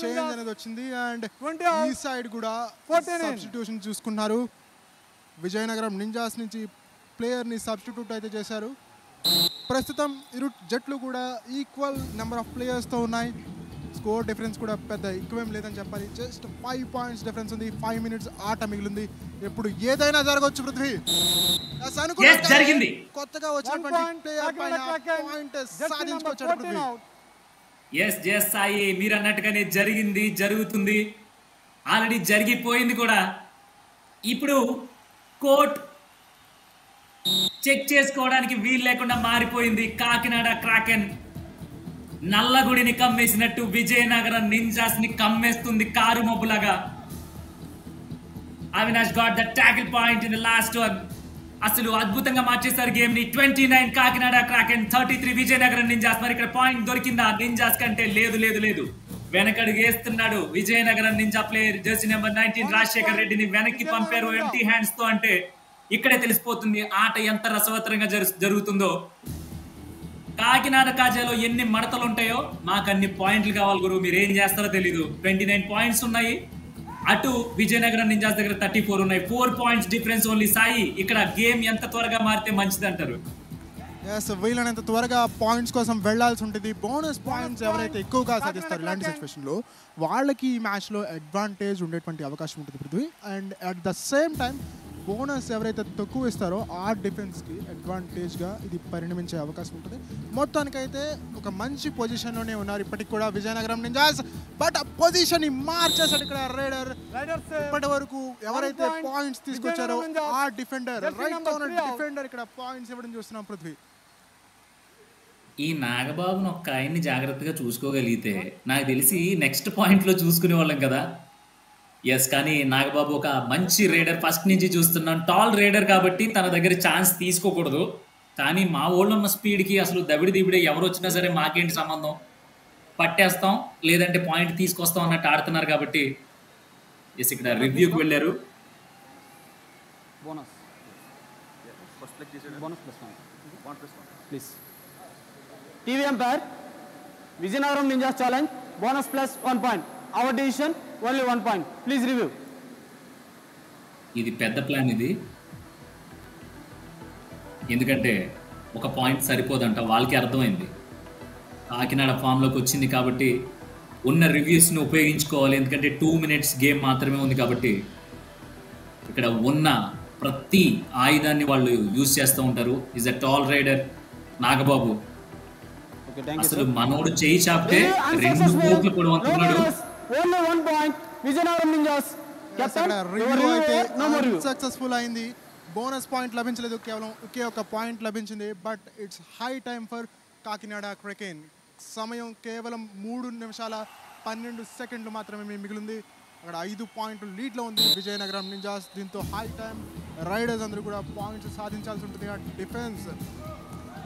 చేంజ్ అనేది వచ్చింది. అండ్ ఈ సైడ్ కూడా సబ్స్టిట్యూషన్ చూసుకున్నారు. విజయనగరం నింజాస్ నుంచి ప్లేయర్ని సబ్స్టిట్యూట్ అయితే చేశారు. ప్రస్తుతం ఇరు జట్లు కూడా ఈక్వల్ నెంబర్ ఆఫ్ ప్లేయర్స్తో ఉన్నాయి. స్కోర్ డిఫరెన్స్ కూడా పెద్ద ఎక్కువేం లేదని చెప్పాలి. జస్ట్ 5 points డిఫరెన్స్ ఉంది. 5 minutes ఆట మిగిలింది. ఎప్పుడు ఏదైనా జరగవచ్చు. పృథ్వీ జరిగింది. కొత్తగా వచ్చినటువంటి ప్లేయర్ పైన పాయింట్ సాధించుకొచ్చాడు పృథ్వీ. ఎస్ సాయి, మీరు అన్నట్టుగానే జరిగింది, జరుగుతుంది, ఆల్రెడీ జరిగిపోయింది కూడా. ఇప్పుడు కోర్ట్ చెక్ చేసుకోవడానికి వీలు లేకుండా మారిపోయింది. కాకినాడ క్రాకెన్ నల్లగుడిని కమ్మేసినట్టు విజయనగరం నింజాస్ ని కమ్మేస్తుంది కారు మబ్బులాగా. Avinash got the tackle point in the last one. అసలు అద్భుతంగా మార్చేస్తారు గేమ్ ని. 29 కాకినాడ క్రాకెన్, 33 విజయనగరం నింజాస్. మరి ఇక్కడ పాయింట్ దొరికిందా నింజాస్ కంటే? లేదు. వెనకడుగు వేస్తున్నాడు Vizianagaram ninja player Jersey number 19 Rajasekhar రెడ్డిని వెనక్కి పంపారు ఎంటీ హ్యాండ్స్ తో. అంటే ఇక్కడే తెలిసిపోతుంది ఆట ఎంత రసవత్తరంగా జరుగుతుందో. కాకినాడ కాజాలో ఎన్ని మడతలు ఉంటాయో మాకు అన్ని పాయింట్లు కావాలి గురు. మీరు ఏం చేస్తారో తెలీదు. 29 points ఉన్నాయి. అటు విజయనగరం నింజాస్ దగ్గర 34 ఉన్నాయి. 4 points డిఫరెన్స్ ఓన్లీ. సాయి, ఇక్కడ గేమ్ ఎంత త్వరగా మారితే మంచిది అంటారు? వీళ్ళనంత త్వరగా పాయింట్స్ కోసం వెళ్లాల్సి ఉంటుంది. బోనస్ పాయింట్స్ ఎవరైతే ఎక్కువగా సాధిస్తారు ఇలాంటి సిచ్యువేషన్లో వాళ్ళకి ఈ మ్యాచ్లో అడ్వాంటేజ్ ఉండేటువంటి అవకాశం ఉంటుంది Prithvi. And at the same time bonus ఎవరైతే తక్కువ ఇస్తారో ఆ డిఫెన్స్కి అడ్వాంటేజ్గా ఇది పరిణమించే అవకాశం ఉంటుంది. మొత్తానికైతే ఒక మంచి పొజిషన్లోనే ఉన్నారు ఇప్పటికి కూడా విజయనగరం నింజాస్. బట్ ఆ పొజిషన్ని మార్చేసాడు ఇక్కడ రైడర్. ఇప్పటి వరకు ఎవరైతే పాయింట్స్ తీసుకొచ్చారో ఆ డిఫెండర్, రైట్ కార్నర్ డిఫెండర్ ఇక్కడ పాయింట్స్ ఇవ్వడం చూస్తున్నాం పృథ్వీ. ఈ నాగబాబును ఒక్క ఆయన్ని జాగ్రత్తగా చూసుకోగలిగితే నాకు తెలిసి నెక్స్ట్ పాయింట్లో చూసుకునే వాళ్ళం కదా. ఎస్, కానీ నాగబాబు ఒక మంచి రైడర్, ఫస్ట్ నుంచి చూస్తున్నాం. టాల్ రైడర్ కాబట్టి తన దగ్గర ఛాన్స్ తీసుకోకూడదు. కానీ మా ఊళ్ళో ఉన్న స్పీడ్కి అసలు దబిడి దిబిడే ఎవరు వచ్చినా సరే మాకేంటి సంబంధం, పట్టేస్తాం లేదంటే పాయింట్ తీసుకొస్తాం అన్నట్టు ఆడుతున్నారు కాబట్టి. ఎస్, ఇక్కడ రివ్యూకి వెళ్ళారు. Bonus please. TV umpire, Vijayanagaram ninjas challenge bonus plus 1 point. Our decision only 1 point. Please review. ఇది పెద్ద ప్లాన్ ఇది, ఎందుకంటే ఒక పాయింట్ సరిపోదంట, వాళ్ళకి అర్థమైంది. కాకినాడ ఫామ్లోకి వచ్చింది కాబట్టి ఉన్న రివ్యూస్ని ఉపయోగించుకోవాలి. ఎందుకంటే 2 minutes గేమ్ మాత్రమే ఉంది కాబట్టి ఇక్కడ ఉన్న ప్రతి ఆయుధాన్ని వాళ్ళు యూజ్ చేస్తూ ఉంటారు. Is a tall raider Nagababu. అసలు మనోడు చేయి చాపితే 2 కోట్లు కూడా అంటున్నాడు. Only 1 point. Vizianagaram Ninjas captain review అయితే సక్సెస్ఫుల్ అయింది. బోనస్ పాయింట్ లభించలేదు, కేవలం ఒకే ఒక పాయింట్ లభించింది. But it's high time for Kakinada Kraken. సమయం కేవలం 3 నిమిషాల 12 సెకండ్లు మాత్రమే మిగిలింది. అక్కడ 5 పాయింట్లు లీడ్లో ఉంది విజయనగరం నింజాస్. దీంతో హై టైమ్ రైడర్స్ అందరూ కూడా పాయింట్స్ సాధించాల్సి ఉంటుంది. డిఫెన్స్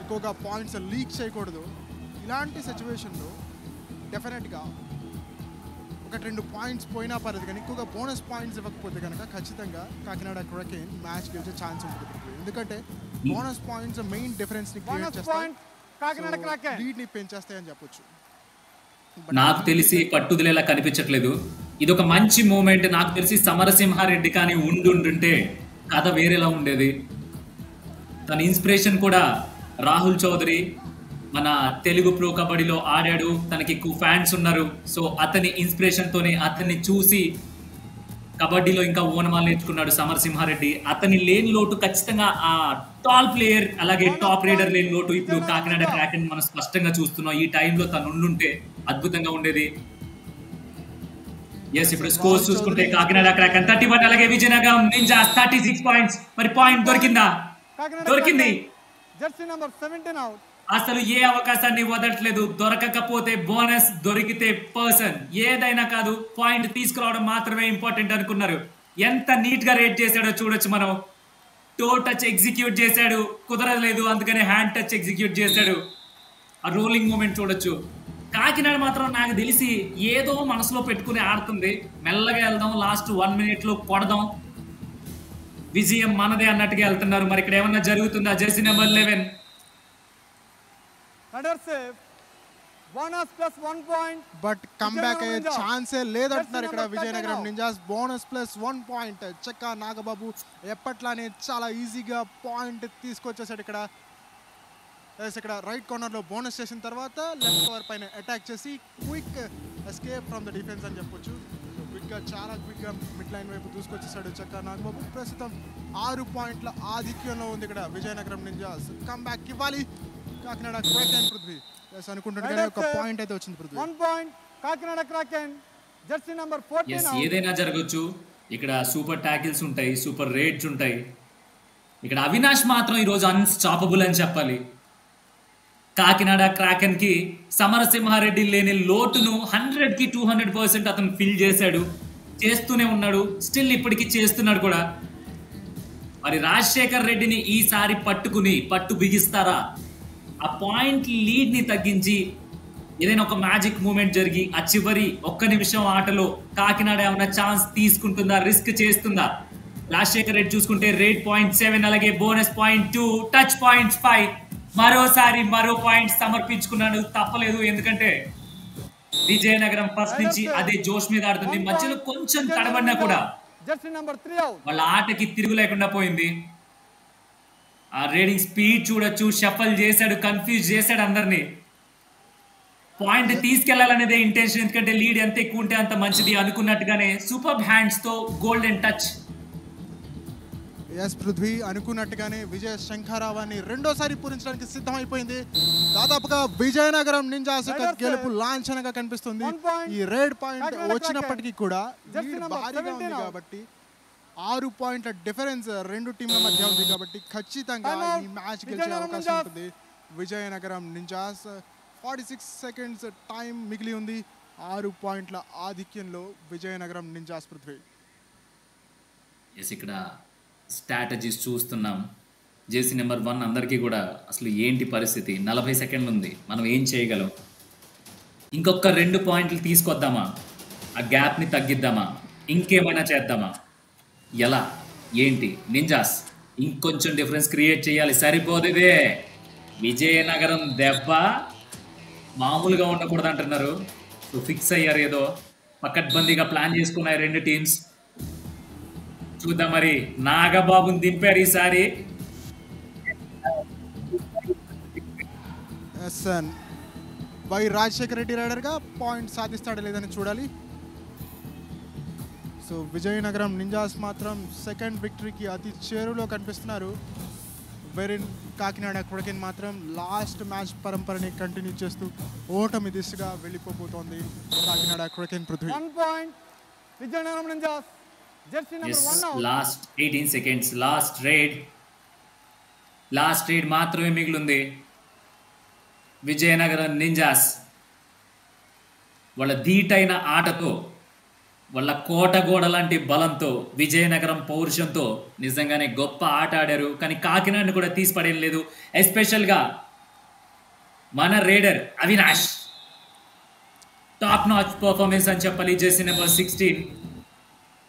ఎక్కువగా పాయింట్స్ లీక్ చేయకూడదు. ఇలాంటి సిచ్యువేషన్లో డెఫినెట్గా 1-2 పాయింట్స్ పోయినా పర్లేదు, కానీ ఎక్కువగా బోనస్ పాయింట్స్ ఇవ్వకపోతే కనుక ఖచ్చితంగా కాకినాడ క్రకెన్ మ్యాచ్ గెలిచే ఛాన్స్ ఉంటుంది. ఎందుకంటే బోనస్ పాయింట్స్ మెయిన్ డిఫరెన్స్ని క్రియేట్ చేస్తాయి, లీడ్ని పెంచేస్తాయని చెప్పొచ్చు. నాకు తెలిసి పట్టుదలేలా కనిపించట్లేదు. ఇది ఒక మంచి మూమెంట్. నాకు తెలిసి సమరసింహారెడ్డి కానీ ఉండుంటే కథ వేరేలా ఉండేది. తన ఇన్స్పిరేషన్ కూడా రాహుల్ చౌదరి, మన తెలుగు ప్రో కబడ్డీలో ఆడాడు, తనకి ఎక్కువ ఫ్యాన్స్ ఉన్నారు. సో అతని ఇన్స్పిరేషన్తోనే అతన్ని చూసి కబడ్డీలో ఇంకా ఓనమాలు నేర్చుకున్నాడు సమరసింహారెడ్డి. అతని లేని లోటు ఖచ్చితంగా ఆ టాల్ ప్లేయర్, అలాగే టాప్ రైడర్ లేని లోటు ఇప్పుడు కాకినాడ క్రాకెన్ మనం స్పష్టంగా చూస్తున్నాం. ఈ టైంలో తను ఉండుంటే అద్భుతంగా ఉండేది. ఎస్, ఇప్పుడు స్కోర్స్ చూసుకుంటే కాకినాడ క్రాకెన్ 31, అలాగే విజయనగరం నింజాస్ 36 points. మరి పాయింట్ దొరికిందా? దొరికింది. Jersey number 17 out. అసలు ఏ అవకాశాన్ని వదలట్లేదు. దొరకకపోతే బోనస్, దొరికితే పర్సన్, ఏదైనా కాదు, పాయింట్ తీసుకురావడం మాత్రమే ఇంపార్టెంట్ అనుకున్నారు. ఎంత నీట్ గా రేట్ చేశాడో చూడొచ్చు మనం. టో టచ్ ఎగ్జిక్యూట్ చేశాడు, కుదరలేదు, అందుకనే హ్యాండ్ టచ్ ఎగ్జిక్యూట్ చేశాడు. ఆ రోలింగ్ మూమెంట్ చూడొచ్చు. కాకినాడ మాత్రం నాకు తెలిసి ఏదో మనసులో పెట్టుకుని ఆడుతుంది. మెల్లగా వెళ్దాం, లాస్ట్ 1 minute లో కొడదాం, విజయం మనదే అన్నట్టుగా వెళ్తున్నారు. మరి ఇక్కడ ఏమన్నా జరుగుతుందా? Jersey number 11 raider save bonus plus 1 point. But comeback అయ్యే ఛాన్సే లేదంటున్నారు ఇక్కడ Vijayanagaram ninjas. Bonus plus 1 point. చెక్క నాగబాబు ఎప్పట్లానే చాలా ఈజీగా పాయింట్ తీసుకొచ్చేసాడు ఇక్కడ. ఇక్కడ రైట్ కార్నర్లో బోనస్ చేసిన తర్వాత లెఫ్ట్ కవర్ పైన అటాక్ చేసి quick escape from the defence అని చెప్పొచ్చు. క్విక్గా, చాలా క్విక్గా మిడ్ లైన్ వైపు దూసుకొచ్చేసాడు చెక్క నాగబాబు. ప్రస్తుతం 6 పాయింట్ల ఆధిక్యంలో ఉంది ఇక్కడ విజయనగరం నింజాస్. కమ్బ్యాక్ ఇవ్వాలి కాకినాడ క్రాకెన్. పృథ్వీ అనుకుంటున్నాను ఒక పాయింట్ అయితే వచ్చింది Prithvi. 1 point Kakinada kraken. Jersey number 14. ఏదైనా జరగచ్చు. ఇక్కడ సూపర్ టాకిల్స్ ఉంటాయి, సూపర్ రేట్స్ ఉంటాయి. ఇక్కడ అవినాష్ మాత్రం ఈరోజు అన్స్టాపబుల్ అని చెప్పాలి. కాకినాడ క్రాకెన్ కి సమరసింహారెడ్డి లేని లోటును 100కి 200% అతను ఫిల్ చేశాడు, చేస్తూనే ఉన్నాడు, స్టిల్ ఇప్పటికీ చేస్తున్నాడు కూడా. మరి రాజశేఖర్ రెడ్డిని ఈసారి పట్టు బిగిస్తారా? ఆ పాయింట్ లీడ్ ని తగ్గించి ఏదైనా ఒక మ్యాజిక్ మూమెంట్ జరిగి ఆ చివరి 1 నిమిషం ఆటలో కాకినాడ ఏమైనా ఛాన్స్ తీసుకుంటుందా, రిస్క్ చేస్తుందా? రాజశేఖర్ రెడ్డి చూసుకుంటే రేట్ 0.7, అలాగే బోనస్ 0.2, టచ్ 0.5. మరోసారి మరో పాయింట్ సమర్పించుకున్నాడు, తప్పలేదు. ఎందుకంటే విజయనగరం ఫస్ట్ నుంచి అదే జోష్ మీద ఆడుతుంది. మధ్యలో కొంచెం తడబడినా కూడా వాళ్ళ ఆటకి తిరుగు లేకుండా పోయింది. ఆ రైడింగ్ స్పీడ్ చూడొచ్చు, షఫల్ చేశాడు, కన్ఫ్యూజ్ చేశాడు అందరినీ. పాయింట్ తీసుకెళ్లాలనేదే ఇంటెన్షన్, ఎందుకంటే లీడ్ ఎంత ఎక్కువ ఉంటే అంత మంచిది అనుకున్నట్టుగానే సూపర్ హ్యాండ్స్ తో గోల్డెన్ టచ్. ఎస్ పృథ్వీ అనుకున్నట్టుగానే విజయ శంఖారావాన్ని రెండోసారి పూరించడానికి సిద్ధమైపోయింది. దాదాపుగా విజయనగరం నింజాస్ యొక్క గెలుపు లాంఛనంగా కనిపిస్తుంది. ఈ రెడ్ పాయింట్ వచ్చినప్పటికీ కూడా భారీగా ఉంది కాబట్టి 6 పాయింట్ల డిఫరెన్స్ రెండు టీంల మధ్య ఉంది కాబట్టి ఖచ్చితంగా ఈ మ్యాచ్ గెలిచే అవకాశం ఉంటుంది విజయనగరం నింజాస్. 46 సెకండ్స్ టైం మిగిలి ఉంది. 6 పాయింట్ల ఆధిక్యంలో విజయనగరం నింజాస్ పృథ్వీ. ఇక్కడ స్ట్రాటజీస్ చూస్తున్నాం. జెర్సీ నెంబర్ 1 అందరికీ కూడా అసలు ఏంటి పరిస్థితి, 40 సెకండ్లు ఉంది, మనం ఏం చేయగలం, ఇంకొక 2 పాయింట్లు తీసుకొద్దామా, ఆ గ్యాప్ని తగ్గిద్దామా, ఇంకేమైనా చేద్దామా, ఎలా ఏంటి? నింజాస్ ఇంకొంచెం డిఫరెన్స్ క్రియేట్ చేయాలి, సరిపోదుదే. విజయనగరం దెబ్బ మామూలుగా ఉండకూడదు అంటున్నారు. సో ఫిక్స్ అయ్యారు, ఏదో పకడ్బందీగా ప్లాన్ చేసుకున్నాయి రెండు టీమ్స్. చూద్దాం మరి, నాగబాబుని దింపారు ఈసారి. వై రాజశేఖర రెడ్డి రైడర్గా పాయింట్ సాధిస్తాడా లేదని చూడాలి. సో విజయనగరం నింజాస్ మాత్రం సెకండ్ విక్టరీకి అతి చేరులో కనిపిస్తున్నారు. వెరిన్ కాకినాడ క్రకెన్ మాత్రం లాస్ట్ మ్యాచ్ పరంపరని కంటిన్యూ చేస్తూ ఓటమి దిశగా వెళ్ళిపోబోతోంది Kakinada Kraken. Prithvi 1 point Vizianagaram Ninjas. Jersey number 1 out. Last 18 seconds, last raid మాత్రమే మిగిలింది. విజయనగరం నింజాస్ వాళ్ళ ధీటైన ఆటతో, వాళ్ళ కోటగోడ లాంటి బలంతో, విజయనగరం పౌరుషంతో నిజంగానే గొప్ప ఆట ఆడారు. కానీ కాకినాడని కూడా తీసిపడేం లేదు. ఎస్పెషల్గా మన రేడర్ అవినాష్ టాప్ నాచ్ పర్ఫార్మెన్స్ అని చెప్పాలి. Jersey number 16.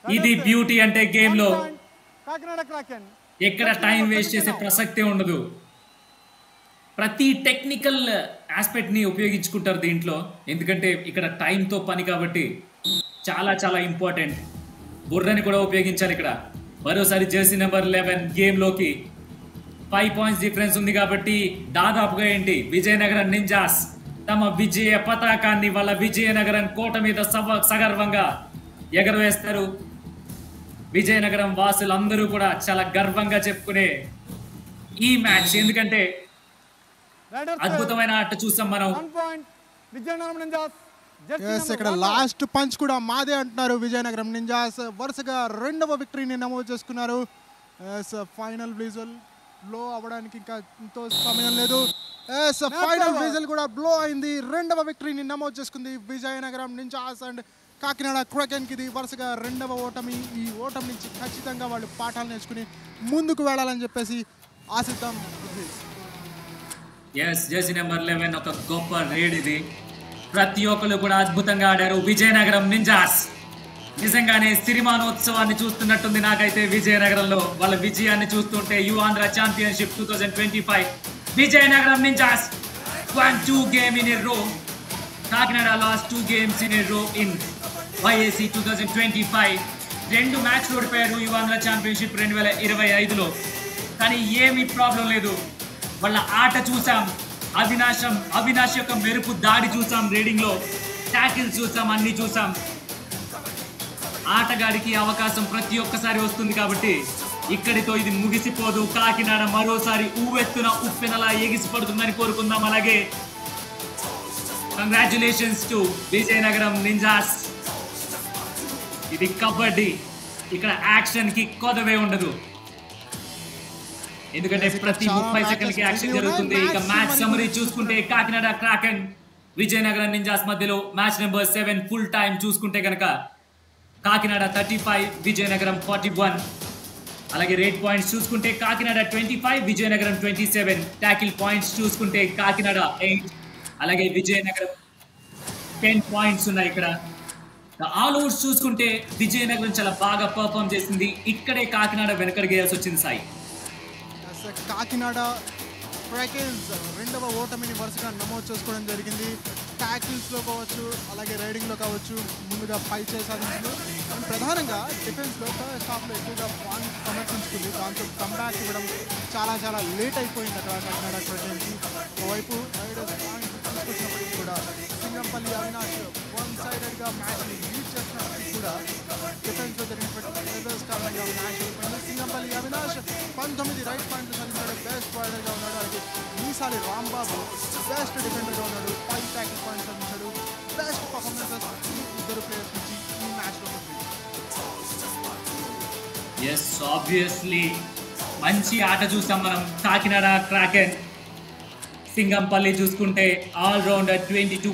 ఇది బ్యూటీ అంటే గేమ్ లో కాకినాడ క్రాకెన్ ఎక్కడ టైం వేస్ట్ చేసే ప్రసక్తే ఉండదు. ప్రతి టెక్నికల్ ఆస్పెక్ట్ ని ఉపయోగించుకుంటారు దీంట్లో, ఎందుకంటే ఇక్కడ టైంతో పని కాబట్టి చాలా చాలా ఇంపార్టెంట్. బుర్రని కూడా ఉపయోగించాలి ఇక్కడ. మరోసారి జెర్సీ నెంబర్ 11 గేమ్ లోకి 5 పాయింట్స్ డిఫరెన్స్ ఉంది కాబట్టి దాదాపుగా ఏంటి విజయనగరం నింజాస్ తమ విజయ పతాకాన్ని వాళ్ళ విజయనగరం కోట మీద సగర్వంగా ఎగరవేస్తారు. విజయనగరం వాసులందరూ కూడా చాలా గర్వంగా చెప్పుకునే ఈ మ్యాచ్, ఎందుకంటే అద్భుతమైన ఆట చూసాం మనం. 1 point విజయనగరం నింజాస్. ఇక్కడ లాస్ట్ పంచ్ కూడా మాదే అంటున్నారు విజయనగరం నింజాస్. వరుసగా 2వ విక్టరీని నమోదు చేసుకున్నారు. ఫైనల్ విజిల్ బ్లో అవ్వడానికి ఇంకా ఎంతో సమయం లేదు. ఫైనల్ విజిల్ కూడా బ్లో అయింది. 2వ విక్టరీని నమోదు చేసుకుంది విజయనగరం నింజాస్. అండ్ కాకినాడ క్రకెన్కి ఇది వరుసగా 2వ ఓటమి. ఈ ఓటమి నుంచి ఖచ్చితంగా వాళ్ళు పాఠాలు నేర్చుకుని ముందుకు వెళ్ళాలని చెప్పేసి ఆశిద్దాం. జెర్సీ నెంబర్ 11 ఒక గొప్ప రేడ్ ఇది. ప్రతి ఒక్కరు కూడా అద్భుతంగా ఆడారు. విజయనగరం నింజాస్ నిజంగానే సిరిమానోత్సవాన్ని చూస్తున్నట్టుంది నాకైతే. విజయనగరంలో వాళ్ళ విజయాన్ని చూస్తుంటే you Andhra championship 2025 Vizianagaram ninjas 1-2 game in a row. Kakinada last 2 games in a row in YAC 2025. 2 మ్యాచ్లు ఓడిపోయారు యు ఆంధ్ర ఛాంపియన్షిప్ 2025లో. కానీ ఏమీ ప్రాబ్లం లేదు, వాళ్ళ ఆట చూసాం. అవినాష్ యొక్క మెరుపు దాడి చూసాం, రీడింగ్ లో ట్యాకిల్స్ చూసాం, అన్ని చూసాం. ఆటగాడికి అవకాశం ప్రతి ఒక్కసారి వస్తుంది కాబట్టి ఇక్కడితో ఇది ముగిసిపోదు. కాకినాడ మరోసారి ఊవెత్తున ఉప్పెనలా ఎగిసిపడుతుందని కోరుకుందాం. అలాగే కంగ్రాచులేషన్స్ టు విజయనగరం నింజాస్. ఇది కబడ్డీ, ఇక్కడ యాక్షన్ కి కొదవే ఉండదు, ఎందుకంటే ప్రతి 30 సెకండ్లకి యాక్షన్ జరుగుతుంది. ఇక మ్యాచ్ సమరీ చూసుకుంటే కాకినాడ క్రాకెన్ విజయనగరం నింజాస్ మధ్యలో మ్యాచ్ నెంబర్ 7 ఫుల్ టైం చూసుకుంటే కనుక కాకినాడ 35 విజయనగరం 41. అలాగే రేట్ పాయింట్స్ చూసుకుంటే కాకినాడ 25 విజయనగరం 27. ట్యాకిల్ పాయింట్స్ చూసుకుంటే కాకినాడ 8 అలాగే విజయనగరం 10 పాయింట్స్ ఉన్నాయి. ఇక్కడ ఆల్ ఓవర్స్ చూసుకుంటే విజయనగరం చాలా బాగా పర్ఫామ్ చేసింది. ఇక్కడే కాకినాడ వెనకడిగేయాల్సి వచ్చింది సాయి. కాకినాడ క్రాకెన్స్ 2వ ఓటమిని వరుసగా నమోదు చేసుకోవడం జరిగింది. ట్యాకిల్స్లో కావచ్చు, అలాగే రైడింగ్లో కావచ్చు ముందుగా పై చేసి సాధించింది. అండ్ ప్రధానంగా డిఫెన్స్లో ఫస్ట్ హాఫ్లో ఎక్కువగా పాయింట్స్ సమర్పించుకుంది. దాంతో కంబ్యాక్ ఇవ్వడం చాలా చాలా లేట్ అయిపోయింది అక్కడ కాకినాడ క్రాకెన్స్కి. ఒకవైపు రైడర్స్ పాయింట్స్ తీసుకొచ్చినప్పటికీ కూడా సింగంపల్లి అవినాష్ 1-sidedగా మ్యాచ్ని లీడ్ చేసినప్పటికీ కూడా డిఫెన్స్లో జరిగినటువంటి ఎర్రర్స్ కారణంగా మ్యాచ్ అయిపోయింది. సింగంపల్లి అవినాష్ 19 రైట్ పాయింట్లు సాధించాడు, బెస్ట్ పాయింటర్గా ఉన్నాడు. అలాగే ఈసారి రాంబాబు బెస్ట్ డిఫెండర్గా ఉన్నాడు, 5 ట్యాకిల్ పాయింట్స్ సాధించాడు. బెస్ట్ పర్ఫార్మెన్సెస్ ఇద్దరు ప్లేయర్స్ నుంచి ఈ మ్యాచ్లో ఉంది. ఎస్ ఆబ్వియస్లీ మంచి ఆట చూసాం మనం. కాకినాడ క్రాకెన్ సింగంపల్లి చూసుకుంటే ఆల్ రౌండర్ 22